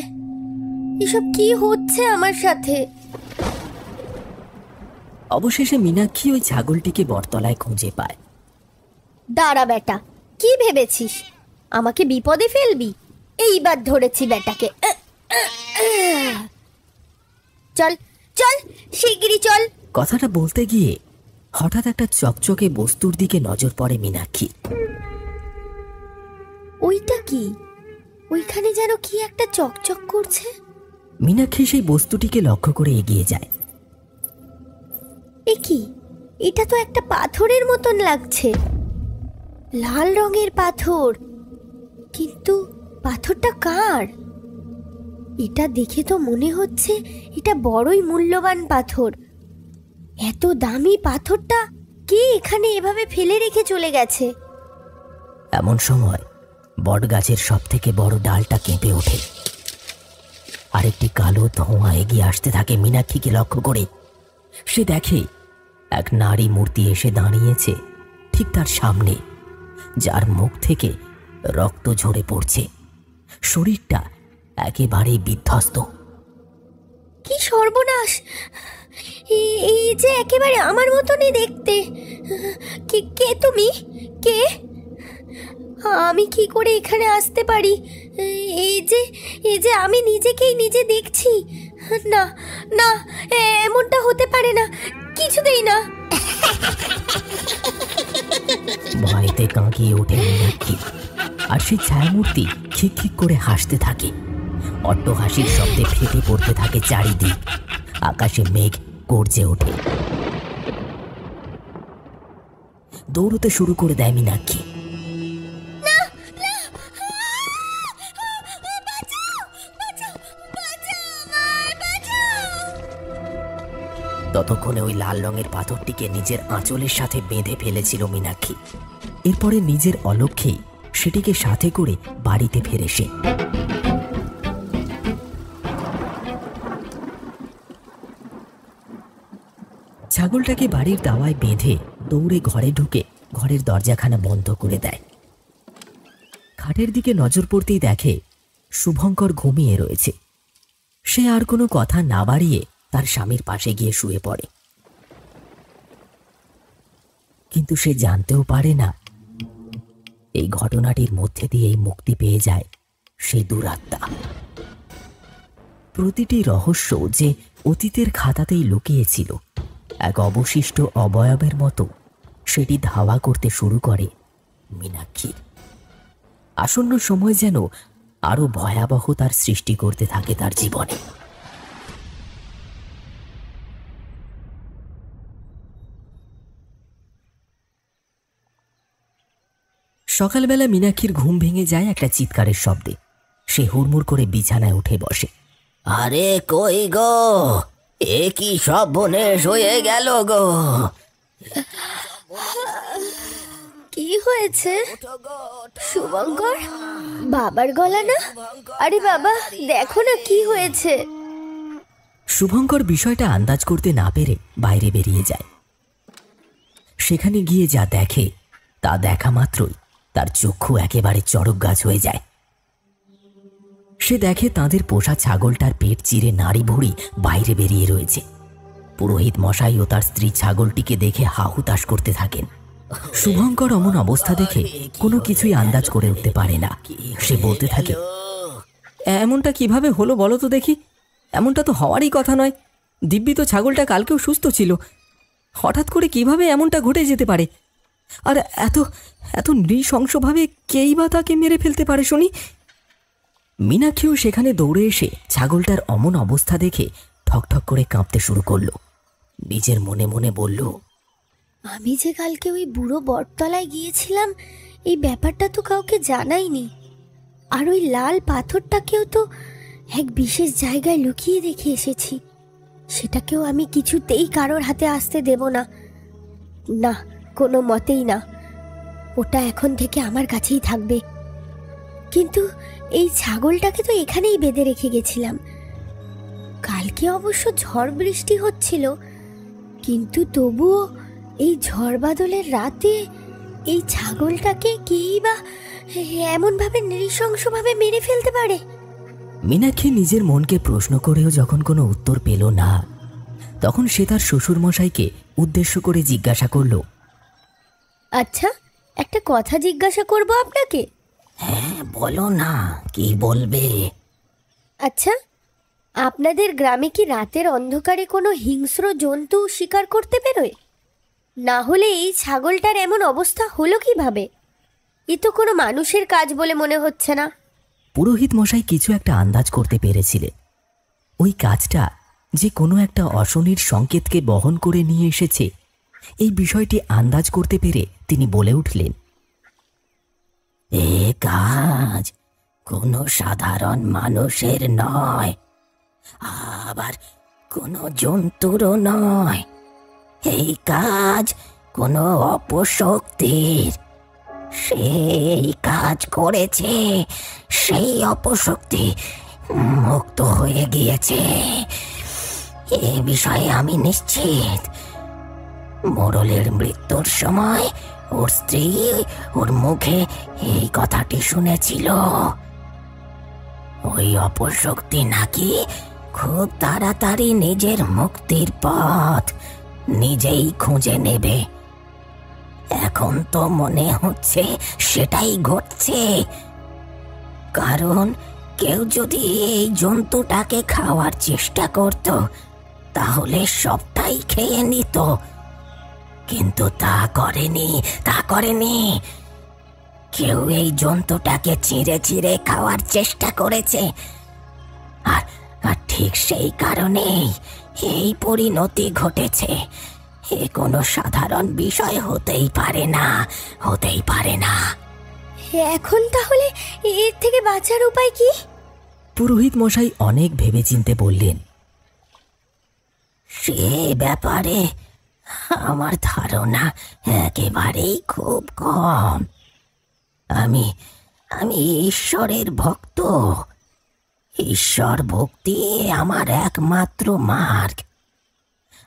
এসব কি হচ্ছে আমার সাথে। অবশেষে মীনাক্ষী ওই ছাগলটিকে বটতলায় খুঁজে পায়। দাঁড়া বেটা, কি ভেবেছিস আমাকে বিপদে ফেলবি? এইবার ধরেছি বেটাকে। চল চল, শিগগিরই চল। কথাটা বলতে গিয়ে হঠাৎ একটা চকচকে বস্তুর দিকে নজর পড়ে মীনাক্ষী। ওইটা কি? ওইখানে যেন কি একটা চকচক করছে। মীনাক্ষী সেই বস্তুটিকে লক্ষ্য করে এগিয়ে যায়। এ কি? এটা তো একটা পাথরের মতন লাগছে, লাল রঙের পাথর। কিন্তু পাথরটা কার? এটা দেখে তো মনে হচ্ছে এটা বড়ই মূল্যবান পাথর। এত দামি পাথরটা কে এখানে এভাবে ফেলে রেখে চলে গেছে? এমন সময় বটগাছের সব থেকে বড় ডালটা কেঁপে ওঠে। আরেকটি কালো ধোঁয়া এগিয়ে আসতে থাকে মীনাক্ষীকে লক্ষ্য করে। সে দেখে এক নারী মূর্তি এসে দাঁড়িয়েছে ঠিক তার সামনে, যার মুখ থেকে রক্ত ঝরে পড়ছে। শরীরটা একেবারেই বিধ্বস্ত। কি সর্বনাশ! এই যে একেবারে আমার মতনই দেখতে। কে তুমি? কে? আমি কি করে এখানে আসতে পারি? এই যে আমি নিজেকেই নিজে দেখছি। না না, এমনটা হতে পারে না, কিছুতেই না। ভয়তে কাঁকিয়ে ওঠে মীনাক্ষী, আর সেই ছায়ামূর্তি খিক খিক করে হাসতে থাকে। অট্টহাসির শব্দে ফেটে পড়তে থাকে চারিদিক। আকাশে মেঘ গর্জে ওঠে। দৌড়তে শুরু করে দেয় মীনাক্ষী। ততক্ষণে ওই লাল রঙের পাথরটিকে নিজের আঁচলের সাথে বেঁধে ফেলেছিল মীনাক্ষী। এরপরে নিজের অলক্ষ্যেই সেটিকে সাথে করে বাড়িতে ফেরে সে। ছাগলটাকে বাড়ির দাওয়ায় বেঁধে দৌড়ে ঘরে ঢুকে ঘরের দরজাখানা বন্ধ করে দেয়। খাটের দিকে নজর পড়তেই দেখে শুভঙ্কর ঘুমিয়ে রয়েছে। সে আর কোনো কথা না বাড়িয়ে তার স্বামীর পাশে গিয়ে শুয়ে পড়ে। কিন্তু সে জানতেও পারে না এই ঘটনাটির মধ্যে দিয়েই মুক্তি পেয়ে যায় সেই দুরাত্মা। প্রতিটি রহস্য যে অতীতের খাতাতেই লুকিয়েছিল, এক অবশিষ্ট অবয়বের মতো সেটি ধাওয়া করতে শুরু করে মীনাক্ষীর। আসন্ন সময় যেন আরো ভয়াবহতার সৃষ্টি করতে থাকে তার জীবনে। সকালবেলা মীনাক্ষীর ঘুম ভেঙে যায় একটা চিৎকারের শব্দে। সে হুড়মুড় করে বিছানায় উঠে বসে। আরে কই গো, এ কি সর্বনেশ হয়ে গেল গো? কি হয়েছে শুভঙ্কর? বাবার গলা না? আরে বাবা, দেখো না কি হয়েছে। শুভঙ্কর বিষয়টা আন্দাজ করতে না পেরে বাইরে বেরিয়ে যায়। সেখানে গিয়ে যা দেখে তা দেখা মাত্রই তার চক্ষু একেবারে চড়ক গাছ হয়ে যায়। সে দেখে তাদের পোষা ছাগলটার পেট চিরে নাড়ি ভুড়ি বাইরে বেরিয়ে রয়েছে। পুরোহিত মশাই ও তার স্ত্রী ছাগলটিকে দেখে হাহুতাশ করতে থাকেন। শুভঙ্কর অমন অবস্থা দেখে কোনো কিছুই আন্দাজ করে উঠতে পারে না। সে বলতে থাকে, এমনটা কিভাবে হলো বলো তো দেখি? এমনটা তো হওয়ারই কথা নয়। দিব্যি তো ছাগলটা কালকেও সুস্থ ছিল, হঠাৎ করে কিভাবে এমনটা ঘটে যেতে পারে? আর এত এত নৃশংসভাবে কেই বা তাকে মেরে ফেলতে পারে শুনি? মীনাক্ষীও সেখানে দৌড়ে এসে ছাগলটার অমন অবস্থা দেখে ঠকঠক করে কাঁপতে শুরু করলো। নিজের মনে মনে বলল, আমি যে কালকে ওই বুড়ো বটতলায় গিয়েছিলাম, এই ব্যাপারটা তো কাউকে জানাইনি। আর ওই লাল পাথরটাকেও তো এক বিশেষ জায়গায় লুকিয়ে রেখে এসেছি। সেটাকেও আমি কিছুতেই কারোর হাতে আসতে দেব না। না, কোনো মতেই না। ওটা এখন থেকে আমার কাছেই থাকবে। কিন্তু এই ছাগলটাকে তো এখানেই বেঁধে রেখে গেছিলাম। কালকে অবশ্য ঝড় বৃষ্টি হচ্ছিল, কিন্তু তবুও এই ঝড় বাদলের রাতে এই ছাগলটাকে কেই বা এমনভাবে নৃশংসভাবে মেরে ফেলতে পারে? মীনাক্ষী নিজের মনকে প্রশ্ন করেও যখন কোনো উত্তর পেল না, তখন সে তার শ্বশুরমশাইকে উদ্দেশ্য করে জিজ্ঞাসা করল, আচ্ছা, একটা কথা জিজ্ঞাসা করব আপনাকে। হ্যাঁ বলো না, কি বলবে? আচ্ছা, আপনাদের গ্রামে কি রাতের অন্ধকারে কোনো হিংস্র জন্তু শিকার করতে বেরোয়? না হলে এই ছাগলটার এমন অবস্থা হলো কিভাবে? এ তো কোনো মানুষের কাজ বলে মনে হচ্ছে না। পুরোহিত মশাই কিছু একটা আন্দাজ করতে পেরেছিলেন। ওই কাজটা যে কোনো একটা অশনির সংকেতকে বহন করে নিয়ে এসেছে, এই বিষয়টি আন্দাজ করতে পেরে তিনি বলে উঠলেন, এ কাজ কোনো সাধারণ মানুষের নয়, আবার কোনো জন্তুরও নয়। এই কাজ কোনো অপশক্তির। সেই কাজ করেছে, সেই অপশক্তি মুক্ত হয়ে গিয়েছে, এ বিষয়ে আমি নিশ্চিত। মোড়লের মৃত্যুর সময় ওর স্ত্রী ওর মুখে এই কথাটি শুনেছিল। ওই অপশক্তি নাকি খুব তাড়াতাড়ি নিজের মুক্তির পথ নিজেই খুঁজে নেবে। এখন তো মনে হচ্ছে সেটাই ঘটছে। কারণ কেউ যদি এই জন্তুটাকে খাওয়ার চেষ্টা করত, তাহলে সবটাই খেয়ে নিত। কিন্তু তা করেনি কেউ এই জন্তুটাকে চিঁড়ে চিঁড়ে খাওয়ার চেষ্টা করেছে। আর আর ঠিক সেই কারণেই এই পরিণতি ঘটেছে। এ কোনো সাধারণ বিষয় হতেই পারে না। এখন তাহলে এর থেকে বাঁচার উপায় কি? পুরোহিত মশাই অনেক ভেবেচিন্তে বললেন, সে ব্যাপারে আমার ধারণা একেবারেই খুব কম। আমি ঈশ্বরের ভক্ত। ঈশ্বর ভক্তি আমার একমাত্র মার্গ।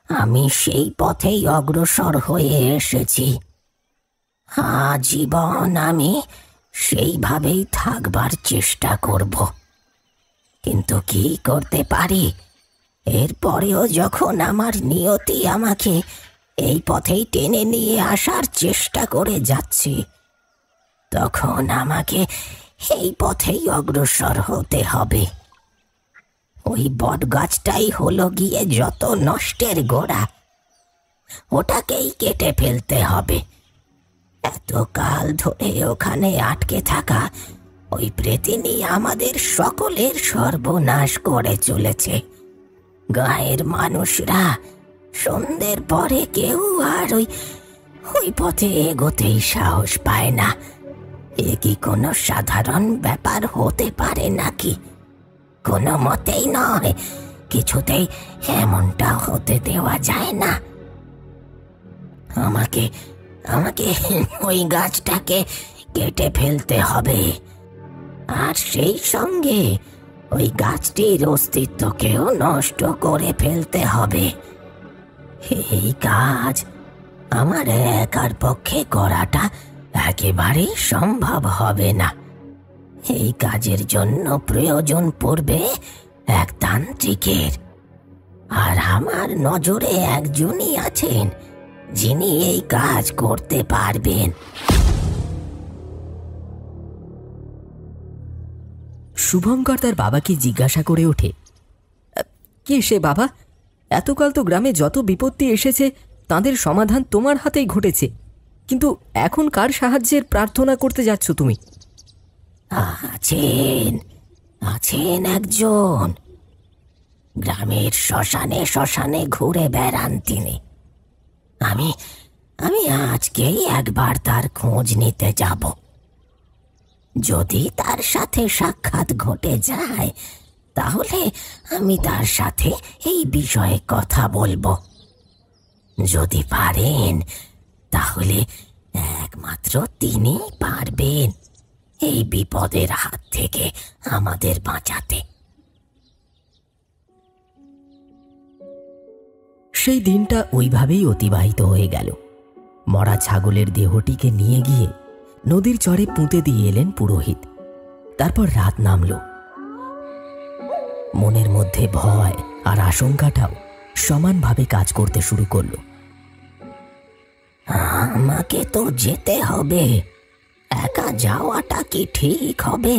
আমি সেই পথেই অগ্রসর হয়ে এসেছি। আজীবন আমি সেইভাবেই থাকবার চেষ্টা করব। কিন্তু কি করতে পারি? এরপরেও যখন আমার নিয়তি আমাকে এই পথেই টেনে নিয়ে আসার চেষ্টা করে যাচ্ছে, তখন আমাকে এই পথেই অগ্রসর হতে হবে। ওই বটগাছটাই হলো গিয়ে যত নষ্টের গোড়া। ওটাকেই কেটে ফেলতে হবে। এতকাল ধরে ওখানে আটকে থাকা ওই প্রেতিনী আমাদের সকলের সর্বনাশ করে চলেছে। গায়ের মানুষরা সন্ধ্যের পরে কেউ আর ওই পথে এগোতেই সাহস পায় না। এ কি কোনো সাধারণ ব্যাপার হতে পারে নাকি? কোনো মতেই নয়, কিছুতেই এমনটা হতে দেওয়া যায় না। আমাকে ওই গাছটাকে কেটে ফেলতে হবে, আর সেই সঙ্গে ওই গাছটির অস্তিত্বকেও নষ্ট করে ফেলতে হবে। এই কাজ আমার একার পক্ষে করাটা একেবারেই সম্ভব হবে না। এই কাজের জন্য প্রয়োজন পড়বে এক তান্ত্রিকের, আর আমার নজরে একজনই আছেন যিনি এই কাজ করতে পারবেন। শুভঙ্কর তার বাবাকে জিজ্ঞাসা করে ওঠে, কে সে বাবা? এতকাল তো গ্রামে যত বিপত্তি এসেছে তাদের সমাধান তোমার হাতেই ঘটেছে, কিন্তু এখন কার সাহায্যের প্রার্থনা করতে যাচ্ছ তুমি? আছেন একজন। গ্রামের শ্মশানে ঘুরে বেড়ান তিনি। আমি আজকেই একবার তার খোঁজ নিতে যাব। যদি তার সাথে সাক্ষাৎ ঘটে যায়, তাহলে আমি তার সাথে এই বিষয়ে কথা বলবো। যদি পারেন, তাহলে একমাত্র তিনি পারবেন এই বিপদের হাত থেকে আমাদের বাঁচাতে। সেই দিনটা ওইভাবেই অতিবাহিত হয়ে গেল। মরা ছাগলের দেহটিকে নিয়ে গিয়ে নদীর চরে পুঁতে দিয়ে এলেন পুরোহিত। তারপর রাত নামল। মনের মধ্যে ভয় আর আশঙ্কাটাও সমানভাবে কাজ করতে শুরু করল। আমাকে তো যেতে হবে। একা যাওয়াটা কি ঠিক হবে?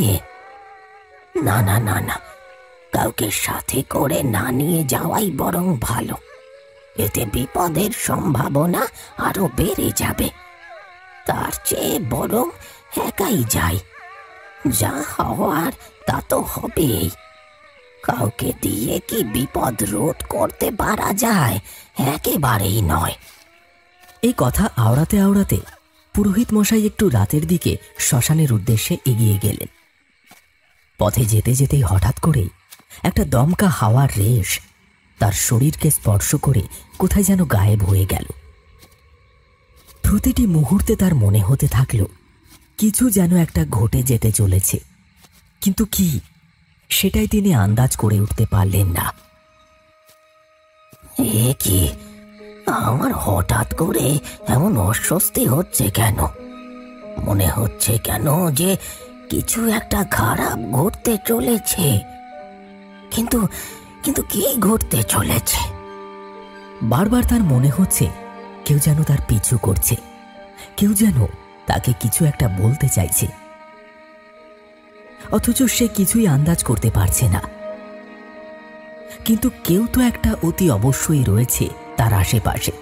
না, কাউকে সাথে করে না নিয়ে যাওয়াই বরং ভালো। এতে বিপদের সম্ভাবনা আরো বেড়ে যাবে। তার চেয়ে বরং একাই যাই। যা হওয়ার তা তো হবেই। কাউকে দিয়ে কি বিপদ রোধ করতে পারা যায়? একেবারেই নয়। এই কথা আওড়াতে আওড়াতে পুরোহিত মশাই একটু রাতের দিকে শ্মশানের উদ্দেশ্যে এগিয়ে গেলেন। পথে যেতে যেতেই হঠাৎ করেই একটা দমকা হাওয়ার রেশ তার শরীরকে স্পর্শ করে কোথায় যেন গায়েব হয়ে গেল। প্রতিটি মুহূর্তে তার মনে হতে থাকলো কিছু যেন একটা ঘটে যেতে চলেছে, কিন্তু কি সেটাই তিনি আন্দাজ করে উঠতে পারলেন না। এ কি, আমার হঠাৎ করে এমন অস্বস্তি হচ্ছে কেন? মনে হচ্ছে কেন যে কিছু একটা খারাপ ঘটতে চলেছে, কিন্তু কি ঘটতে চলেছে? বারবার তার মনে হচ্ছে কেউ যেন তার পিছু করছে, কেউ যেন তাকে কিছু একটা বলতে চাইছে, অথচ সে কিছুই আন্দাজ করতে পারছে না। কিন্তু কেউ তো একটা অতি অবশ্যই রয়েছে তার আশেপাশে,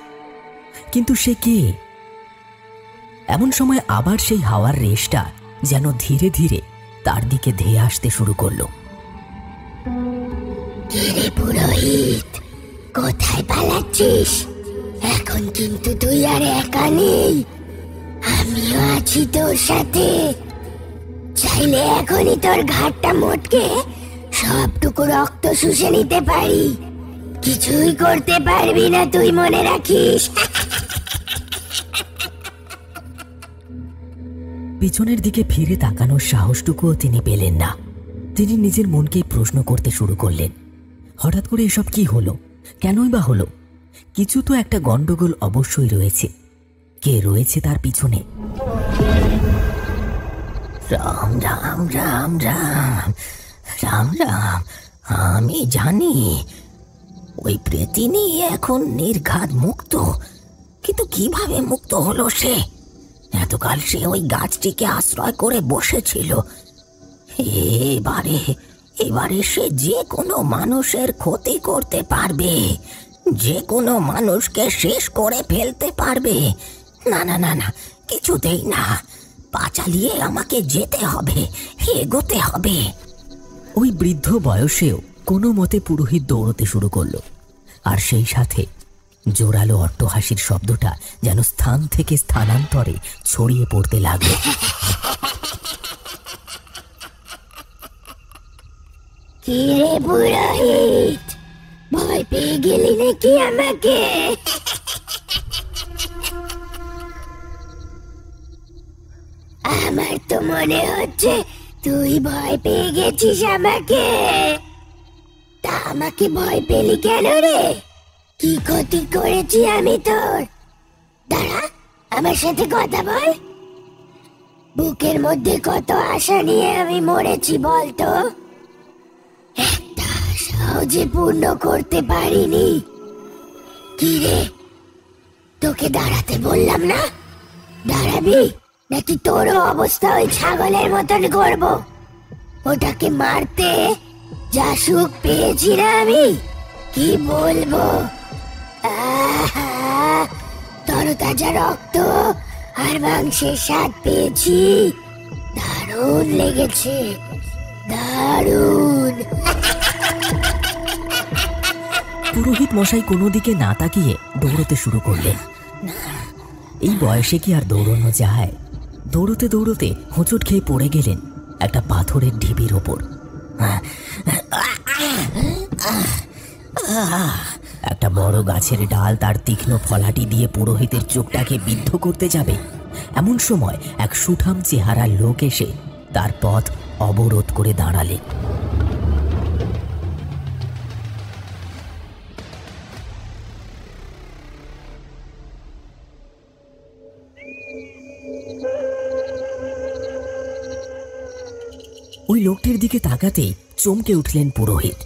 কিন্তু সে কে? এমন সময় আবার সেই হাওয়ার রেশটা যেন ধীরে ধীরে তার দিকে ধেয়ে আসতে শুরু করলো। কিরে পুরোহিত, কোথায় পালাচ্ছিস? এখন কিন্তু তুই আর একা নেই, আমিও আছি তোর সাথে। চাইলে এখনই তোর ঘাটটা মোটকে সবটুকু রক্ত শুষে নিতে পারি। কিছুই করতে পারবি না তুই, মনে রাখিস। পিছনের দিকে ফিরে তাকানোর সাহসটুকুও তিনি পেলেন না। তিনি নিজের মনকেই প্রশ্ন করতে শুরু করলেন, হঠাৎ করে এসব কি হলো? কেনই বা হলো? কিছু তো একটা গন্ডগোল অবশ্যই রয়েছে। কে রয়েছে তার পিছনে? রাম রাম রাম রাম রাম রাম, আমি জানি ওই প্রেতিনী এখন নির্ঘাত মুক্ত, কিন্তু কিভাবে মুক্ত হলো সে? এতকাল সে ওই গাছটিকে আশ্রয় করে বসেছিল। এবারে সে যে কোনো মানুষের ক্ষতি করতে পারবে, যে কোনো মানুষকে শেষ করে ফেলতে পারবে। না না না না, কিছুতেই না, পা চালিয়ে আমাকে যেতে হবে, এগোতে হবে। ওই বৃদ্ধ বয়সেও কোনো মতে পুরোহিত দৌড়তে শুরু করলো, আর সেই সাথে জোরালো অট্টহাসির শব্দটা যেন স্থান থেকে স্থানান্তরে ছড়িয়ে পড়তে লাগলো। কিরে পুরোহিত, ভয় পেয়ে গেলি নাকি আমাকে? আমার তো মনে হচ্ছে তুই ভয় পেয়ে গেছিস আমাকে। তা আমাকে ভয় পেলি কেন রে? কি ক্ষতি করেছি আমি তোর? দাঁড়া, আমার সাথে কথা বল। বুকের মধ্যে কত আশা নিয়ে আমি মরেছি বলতো, একটা আশাও যে পূর্ণ করতে পারিনি। কি রে, তোকে দাঁড়াতে বললাম না? দাঁড়াবি নাকি তোরও অবস্থা ওই ছাগলের মতন করব? ওটাকে মারতে যা সুখ পেয়েছি না আমি, কি বলবো। তরতাজা রক্ত আর মাংসের স্বাদ পেয়েছি, দারুণ লেগেছে, দারুণ। পুরোহিত মশাই কোনো দিকে না তাকিয়ে দৌড়তে শুরু করলেন। এই বয়সে কি আর দৌড়ানো যায়? দৌড়তে দৌড়তে হোঁচট খেয়ে পড়ে গেলেন একটা পাথরের ঢিবির ওপর। একটা বড় গাছের ডাল তার তীক্ষ্ণ ফলাটি দিয়ে পুরোহিতের চোখটাকে বিদ্ধ করতে যাবে, এমন সময় এক সুঠাম চেহারার লোক এসে তার পথ অবরোধ করে দাঁড়ালেন। ওই লোকটির দিকে তাকাতেই চমকে উঠলেন পুরোহিত।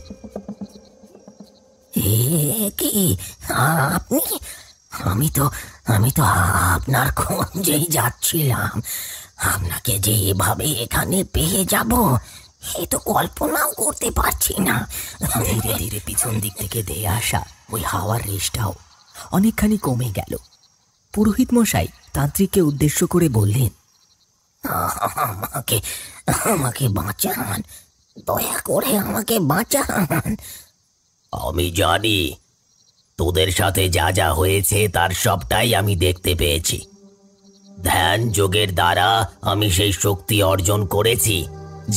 কি আপনি? আমি তো আপনার খোঁজেই যাচ্ছিলাম। আপনাকে যে এভাবে এখানে পেয়ে যাব এ তো কল্পনাও করতে পারছি না। ধীরে ধীরে পিছন দিক থেকে ধেয়ে আসা ওই হাওয়ার রেশটাও অনেকখানি কমে গেল। পুরোহিত মশাই তান্ত্রিককে উদ্দেশ্য করে বললেন, আমাকে বাঁচান, দয়া করে আমাকে বাঁচান। আমি জানি তোদের সাথে যা যা হয়েছে তার সবটাই আমি দেখতে পেয়েছি। ধ্যান যোগের দ্বারা আমি সেই শক্তি অর্জন করেছি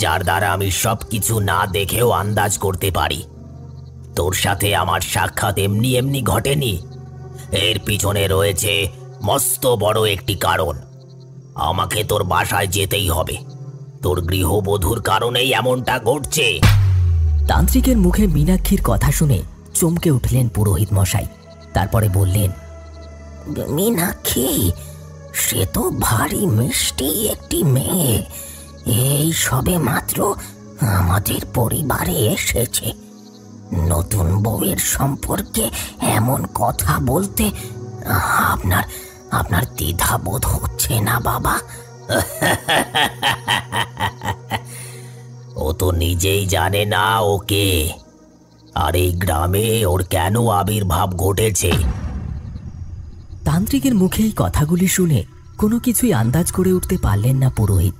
যার দ্বারা আমি সবকিছু না দেখেও আন্দাজ করতে পারি। তোর সাথে আমার সাক্ষাৎ এমনি এমনি ঘটেনি, এর পিছনে রয়েছে মস্ত বড় একটি কারণ। আমাকে তোর বাসায় যেতেই হবে, তোর গৃহবধূর কারণেই এমনটা ঘটছে। তান্ত্রিকের মুখে মীনাক্ষীর কথা শুনে চমকে উঠলেন পুরোহিত মশাই। তারপরে বললেন, মীনাক্ষী? সে তো ভারী মিষ্টি একটি মেয়ে, এই সবে মাত্র আমাদের পরিবারে এসেছে। নতুন বউয়ের সম্পর্কে এমন কথা বলতে আপনার দ্বিধাবোধ হচ্ছে না বাবা? ও তো নিজেই জানে না ওকে, আর এই গ্রামে ওর কেন আবির্ভাব ঘটেছে। তান্ত্রিকের মুখে এই কথাগুলি শুনে কোনো কিছুই আন্দাজ করে উঠতে পারলেন না পুরোহিত।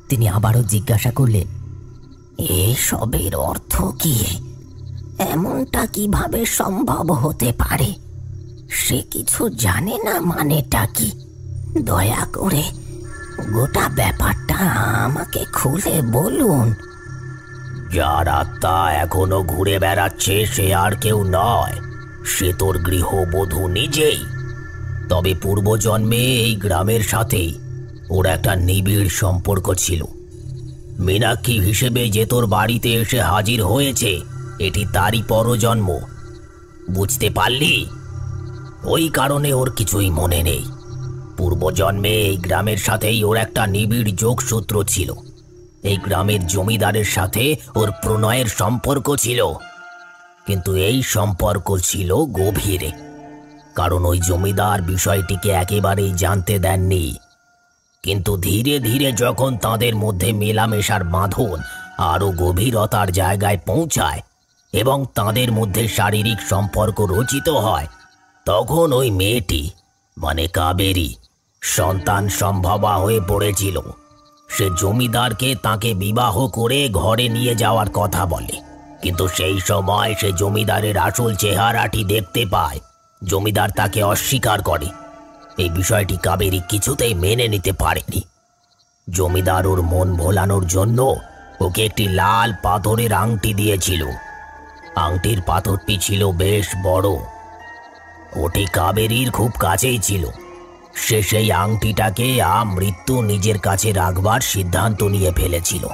তিনি আবারও জিজ্ঞাসা করলেন, এসবের অর্থ কি? এমনটা কিভাবে সম্ভব হতে পারে? সে কিছু জানে না, মানেটা কি? দয়া করে গোটা ব্যাপারটা আমাকে খুলে বলুন। যার আত্মা এখনো ঘুরে বেড়াচ্ছে সে আর কেউ নয়, সে তোর গৃহবধূ নিজেই। তবে পূর্বজন্মে এই গ্রামের সাথে ওর একটা নিবিড় সম্পর্ক ছিল। মীনাক্ষী হিসেবে যে তোর বাড়িতে এসে হাজির হয়েছে এটি তারই পরজন্ম, বুঝতে পারলি? ওই কারণে ওর কিছুই মনে নেই। পূর্বজন্মে এই গ্রামের সাথেই ওর একটা নিবিড় যোগসূত্র ছিল। এই গ্রামের জমিদারের সাথে ওর প্রণয়ের সম্পর্ক ছিল, কিন্তু এই সম্পর্ক ছিল গভীরে, কারণ ওই জমিদার বিষয়টিকে একেবারেই জানতে দেননি। কিন্তু ধীরে ধীরে যখন তাদের মধ্যে মেলামেশার বাঁধন আরও গভীরতার জায়গায় পৌঁছায় এবং তাদের মধ্যে শারীরিক সম্পর্ক রচিত হয়, তখন ওই মেয়েটি মানে কাবেরী সন্তান সম্ভবা হয়ে পড়েছিল। সে জমিদারকে তাকে বিবাহ করে ঘরে নিয়ে যাওয়ার কথা বলে, কিন্তু সেই সময় সে জমিদারের আসল চেহারাটি দেখতে পায়। জমিদার তাকে অস্বীকার করে। এই বিষয়টি কাবেরী কিছুতেই মেনে নিতে পারেনি। জমিদার ওর মন ভোলানোর জন্য ওকে একটি লাল পাথরের আংটি দিয়েছিল। আংটির পাথরটি ছিল বেশ বড়। ওটি কাবেরীর খুব কাছেই ছিল। সে সেই আংটিটাকে মৃত্যু নিজের কাছে রাখবার সিদ্ধান্ত নিয়ে ফেলেছিল,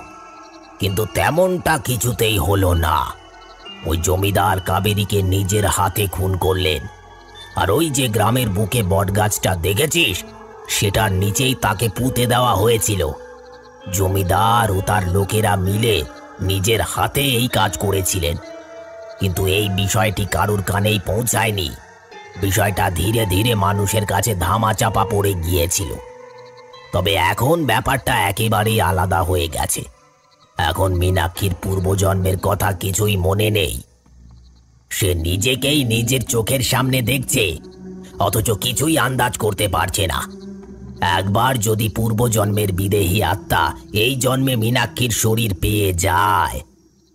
কিন্তু তেমনটা কিছুতেই হলো না। ওই জমিদার কাবেরীকে নিজের হাতে খুন করলেন। আর ওই যে গ্রামের বুকে বটগাছটা দেখেছিস, সেটার নিচেই তাকে পুঁতে দেওয়া হয়েছিল। জমিদার ও তার লোকেরা মিলে নিজের হাতে এই কাজ করেছিলেন, কিন্তু এই বিষয়টি কারুর কানেই পৌঁছায়নি। বিষয়টা ধীরে ধীরে মানুষের কাছে ধামাচাপা পড়ে গিয়েছিল। তবে এখন ব্যাপারটা একেবারেই আলাদা হয়ে গেছে। এখন মীনাক্ষীর পূর্বজন্মের কথা কিছুই মনে নেই। সে নিজেকেই নিজের চোখের সামনে দেখছে, অথচ কিছুই আন্দাজ করতে পারছে না। একবার যদি পূর্বজন্মের বিদেহী আত্মা এই জন্মে মীনাক্ষীর শরীর পেয়ে যায়,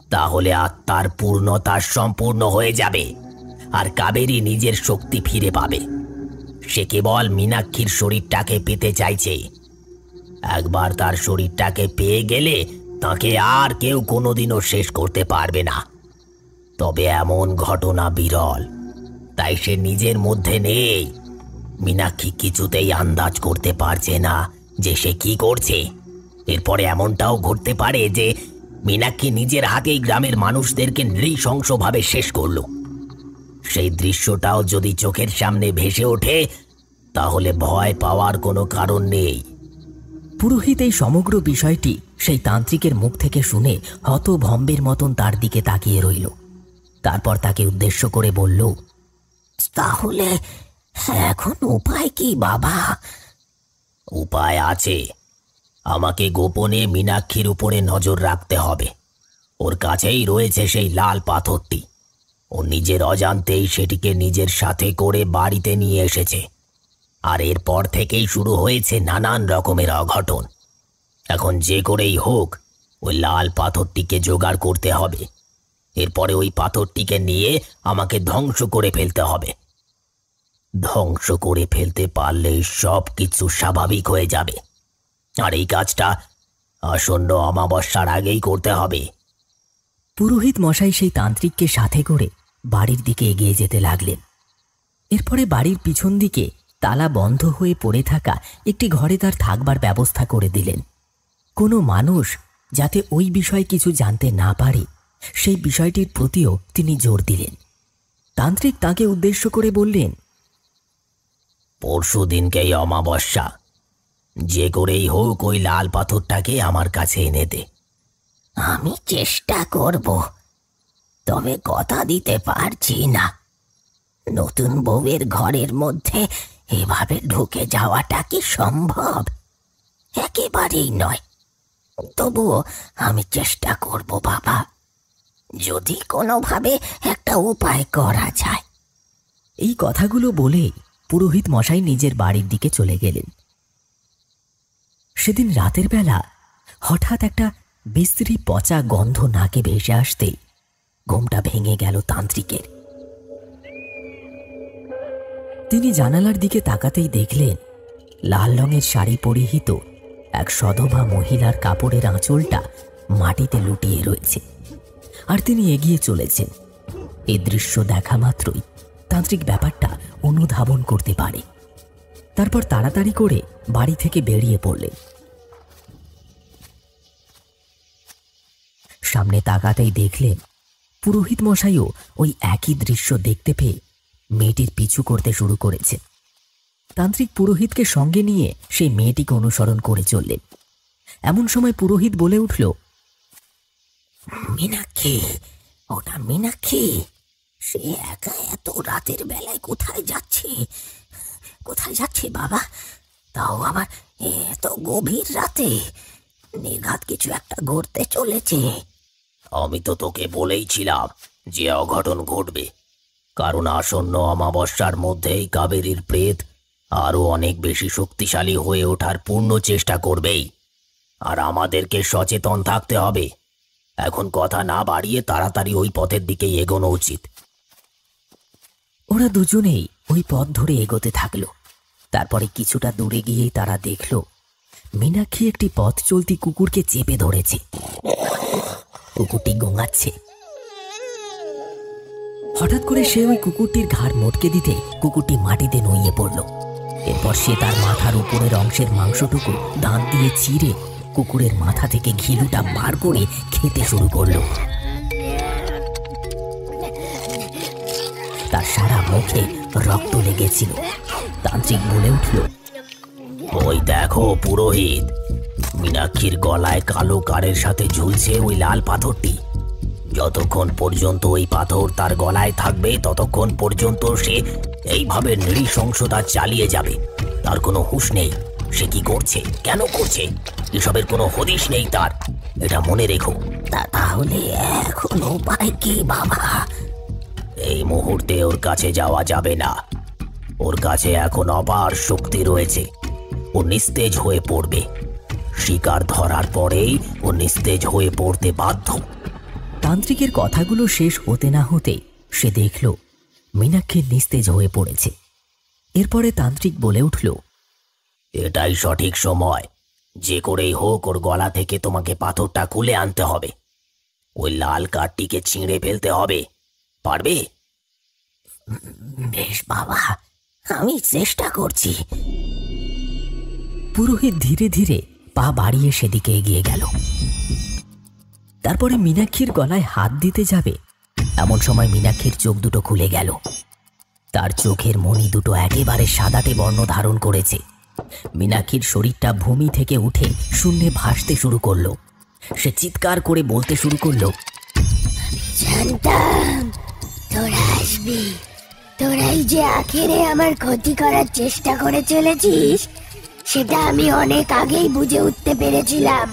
তাহলে আত্মার পূর্ণতা সম্পূর্ণ হয়ে যাবে আর কাবেরী নিজের শক্তি ফিরে পাবে। সে কেবল মীনাক্ষীর শরীরটাকে পেতে চাইছে। একবার তার শরীরটাকে পেয়ে গেলে তাকে আর কেউ কোনোদিনও শেষ করতে পারবে না। তবে এমন ঘটনা বিরল, তাই সে নিজের মধ্যে নেই। মীনাক্ষী কিছুতেই আন্দাজ করতে পারছে না যে সে কি করছে। এরপরে এমনটাও ঘটতে পারে যে মীনাক্ষী নিজের হাতেই গ্রামের মানুষদেরকে নৃশংসভাবে শেষ করলো। সেই দৃশ্যটাও যদি চোখের সামনে ভেসে ওঠে, তাহলে ভয় পাওয়ার কোনো কারণ নেই। পুরোহিত এই সমগ্র বিষয়টি সেই তান্ত্রিকের মুখ থেকে শুনে হতভম্বের মতন তার দিকে তাকিয়ে রইল। তারপর তাকে উদ্দেশ্য করে বলল, তাহলে এখন উপায় কি বাবা? উপায় আছে। আমাকে গোপনে মীনাক্ষীর উপরে নজর রাখতে হবে। ওর কাছেই রয়েছে সেই লাল পাথরটি। ও নিজের অজান্তেই সেটিকে নিজের সাথে করে বাড়িতে নিয়ে এসেছে। আর এরপর থেকেই শুরু হয়েছে নানান রকমের অঘটন। এখন যে করেই হোক ওই লাল পাথরটিকে জোগাড় করতে হবে। এরপরে ওই পাথরটিকে নিয়ে আমাকে ধ্বংস করে ফেলতে হবে। ধ্বংস করে ফেলতে পারলে সব কিছু স্বাভাবিক হয়ে যাবে। আর এই কাজটা আসন্ন অমাবস্যার আগেই করতে হবে। পুরোহিত মশাই সেই তান্ত্রিককে সাথে করে বাড়ির দিকে এগিয়ে যেতে লাগলেন। এরপরে বাড়ির পিছন দিকে তালা বন্ধ হয়ে পড়ে থাকা একটি ঘরে তার থাকবার ব্যবস্থা করে দিলেন। কোনো মানুষ যাতে ওই বিষয়ে কিছু জানতে না পারে সেই বিষয়টির প্রতিও তিনি জোর দিলেন। তান্ত্রিক তাকে উদ্দেশ্য করে বললেন, পরশু দিনকেই অমাবস্যা। যে করেই হোক ওই লাল পাথরটাকে আমার কাছে এনে দে। আমি চেষ্টা করব, তবে কথা দিতে পারছি না। নতুন বউয়ের ঘরের মধ্যে এভাবে ঢুকে যাওয়াটা কি সম্ভব? একেবারেই নয়। তবুও আমি চেষ্টা করব বাবা, যদি কোনোভাবে একটা উপায় করা যায়। এই কথাগুলো বলে পুরোহিত মশাই নিজের বাড়ির দিকে চলে গেলেন। সেদিন রাতের বেলা হঠাৎ একটা বিশ্রী পচা গন্ধ নাকে ভেসে আসতেই ঘুমটা ভেঙে গেল তান্ত্রিকের। তিনি জানালার দিকে তাকাতেই দেখলেন লাল রঙের শাড়ি পরিহিত এক সধবা মহিলার কাপড়ের আঁচলটা মাটিতে লুটিয়ে রয়েছে, আর তিনি এগিয়ে চলেছেন। এই দৃশ্য দেখা মাত্রই তান্ত্রিক ব্যাপারটা অনুধাবন করতে পারে। তারপর তাড়াতাড়ি করে বাড়ি থেকে বেরিয়ে পড়লেন। সামনে তাকাতেই দেখলেন পুরোহিত মশাইও ওই একই দৃশ্য দেখতে পেয়ে মেয়েটির পিছু করতে শুরু করেছে। তান্ত্রিক পুরোহিতকে সঙ্গে নিয়ে সেই মেয়েটিকে অনুসরণ করে চললেন। এমন সময় পুরোহিত বলে উঠল, মীনাক্ষী, ওটা মীনাক্ষী। সে একা এত রাতের বেলায় কোথায় যাচ্ছে? কোথায় যাচ্ছে বাবা? তাও আবার এত গভীর রাতে। নির্ঘাত কিছু একটা ঘটতে চলেছে। আমি তো তোকে বলেইছিলাম যে অঘটন ঘটবে, কারণ আসন্ন অমাবস্যার মধ্যেই কাবেরীর প্রেত আরো অনেক বেশি শক্তিশালী হয়ে ওঠার পূর্ণ চেষ্টা করবেই, আর আমাদেরকে সচেতন থাকতে হবে। এখন কথা না বাড়িয়ে তাড়াতাড়ি ওই পথের দিকে এগোনো উচিত। ওরা দুজনেই ওই পথ ধরে এগোতে থাকলো। তারপরে কিছুটা দূরে গিয়েই তারা দেখল মীনাক্ষী একটি পথ চলতি কুকুরকে চেপে ধরেছে। কুকুরটি গোঙাচ্ছে। হঠাৎ করে সে ওই কুকুরটির ঘাড় মটকে দিতে কুকুরটি মাটিতে নুইয়ে পড়ল। এরপর সে তার মাথার উপরের অংশের মাংসটুকু দাঁত দিয়ে চিরে কুকুরের মাথা থেকে ঘিলুটা বার করে খেতে শুরু করল। তার সারা মুখে রক্ত লেগেছিল। তান্ত্রিক বলে উঠল, ওই দেখো পুরোহিত, মীনাক্ষীর গলায় কালো কারের সাথে ঝুলছে ওই লাল পাথরটি। যতক্ষণ পর্যন্ত ওই পাথর তার গলায় থাকবে ততক্ষণ পর্যন্ত সে এইভাবে নৃশংসতা চালিয়ে যাবে। তার কোনো হুঁশ নেই সে কি করছে, কেন করছে, এসবের কোনো হদিশ নেই তার। এটা মনে রেখো। তাহলে এখন উপায় কি বাবা? এই মুহূর্তে ওর কাছে যাওয়া যাবে না। ওর কাছে এখন অপার শক্তি রয়েছে। ও নিস্তেজ হয়ে পড়বে। শিকার ধরার পরেই ও নিস্তেজ হয়ে পড়তে বাধ্য। তান্ত্রিকের কথাগুলো শেষ হতে না হতে সে দেখল মীনাক্ষী নিস্তেজ হয়ে পড়েছে। এরপরে তান্ত্রিক বলে উঠল, এটাই সঠিক সময়। যে করেই হোক ওর গলা থেকে তোমাকে পাথরটা খুলে আনতে হবে। ওই লাল কাঠটিকে ছিঁড়ে ফেলতে হবে। পারবে? বেশ বাবা, আমি চেষ্টা করছি। পুরোহিত ধীরে ধীরে পা বাড়িয়ে সেদিকে এগিয়ে গেল। তারপরে মীনাক্ষীর গলায় হাত দিতে যাবে, এমন সময় মীনাক্ষীর চোখ দুটো খুলে গেল। তার চোখের মণি দুটো একেবারে সাদাটে বর্ণ ধারণ করেছে। মীনাক্ষীর শরীরটা ভূমি থেকে উঠে শূন্যে ভাসতে শুরু করলো। সে চিৎকার করে বলতে শুরু করলো, জানতাম তোরা আসবি। তোরাই যে আখেরে আমার ক্ষতি করার চেষ্টা করে চলেছিস সেটা আমি অনেক আগেই বুঝে উঠতে পেরেছিলাম।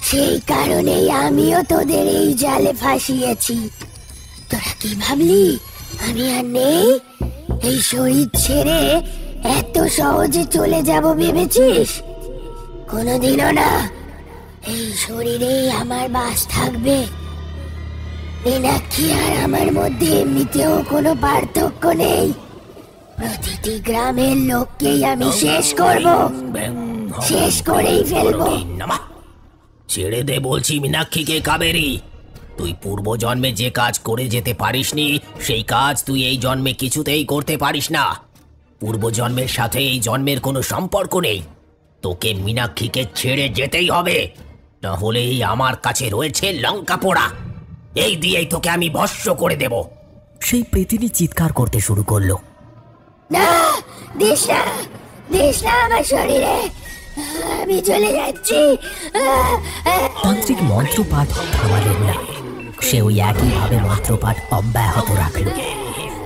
সেই কারণেই আমিও তোদের এই জালে ফাঁসিয়েছি। তোরা কি ভাবলি আমি আর নেই? এই শরীর ছেড়ে এত সহজে চলে যাব ভেবেছিস? কোনোদিনও না। এই শরীরেই আমার বাস থাকবে। মীনাক্ষী আর আমার মধ্যে এমনিতেও কোনো পার্থক্য নেই। প্রতিটি গ্রামের লোককেই আমি শেষ করব, শেষ করেই ফেলবো। ছেড়ে দে বলছি মীনাক্ষীকে কাবেরী। তুই পূর্ব জন্মে যে কাজ করে যেতে পারিসনি সেই কাজ তুই এই জন্মে কিছুতেই করতে পারিস না। পূর্ব জন্মের সাথে এই জন্মের কোনো সম্পর্ক নেই। তোকে মীনাক্ষীকে ছেড়ে যেতেই হবে, না হলেই আমার কাছে রয়েছে লঙ্কা পোড়া। এই দিয়েই তোকে আমি ভস্ম করে দেব। সেই প্রেতিনী চিৎকার করতে শুরু করলো, না, দিস না, দিস না আমার শরীরে, আমি চলে যাচ্ছি। তান্ত্রিক মন্ত্রপাঠ থামালেন না। সে ওই একইভাবে মন্ত্রপাঠ অব্যাহত রাখল।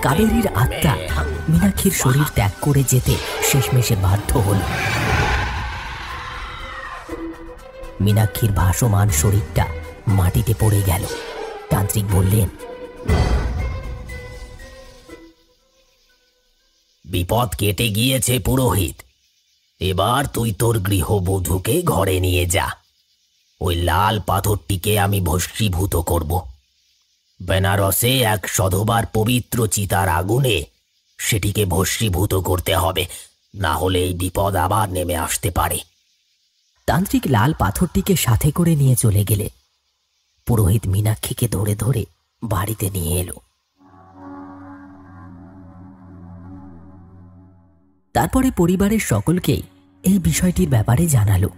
কাবেরীর আত্মা মীনাক্ষীর শরীর ত্যাগ করে যেতে শেষমেশে বাধ্য হল। মীনাক্ষীর ভাসমান শরীরটা মাটিতে পড়ে গেল। তান্ত্রিক বললেন, বিপদ কেটে গিয়েছে পুরোহিত। এবার তুই তোর গৃহবধূকে ঘরে নিয়ে যা। ওই লাল পাথরটিকে আমি ভস্মীভূত করব। বেনারসে এক সধবার পবিত্র চিতার আগুনে সেটিকে ভস্মীভূত করতে হবে, না হলে এই বিপদ আবার নেমে আসতে পারে। তান্ত্রিক লাল পাথরটিকে সাথে করে নিয়ে চলে গেলে পুরোহিত মীনাক্ষীকে ধরে ধরে বাড়িতে নিয়ে এলো। তারপরে পরিবারের সকলকেই এই বিষয়টির ব্যাপারে জানালো।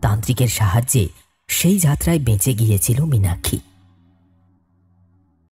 তান্ত্রিকের সাহায্যে সেই যাত্রায় বেঁচে গিয়েছিল মীনাক্ষী।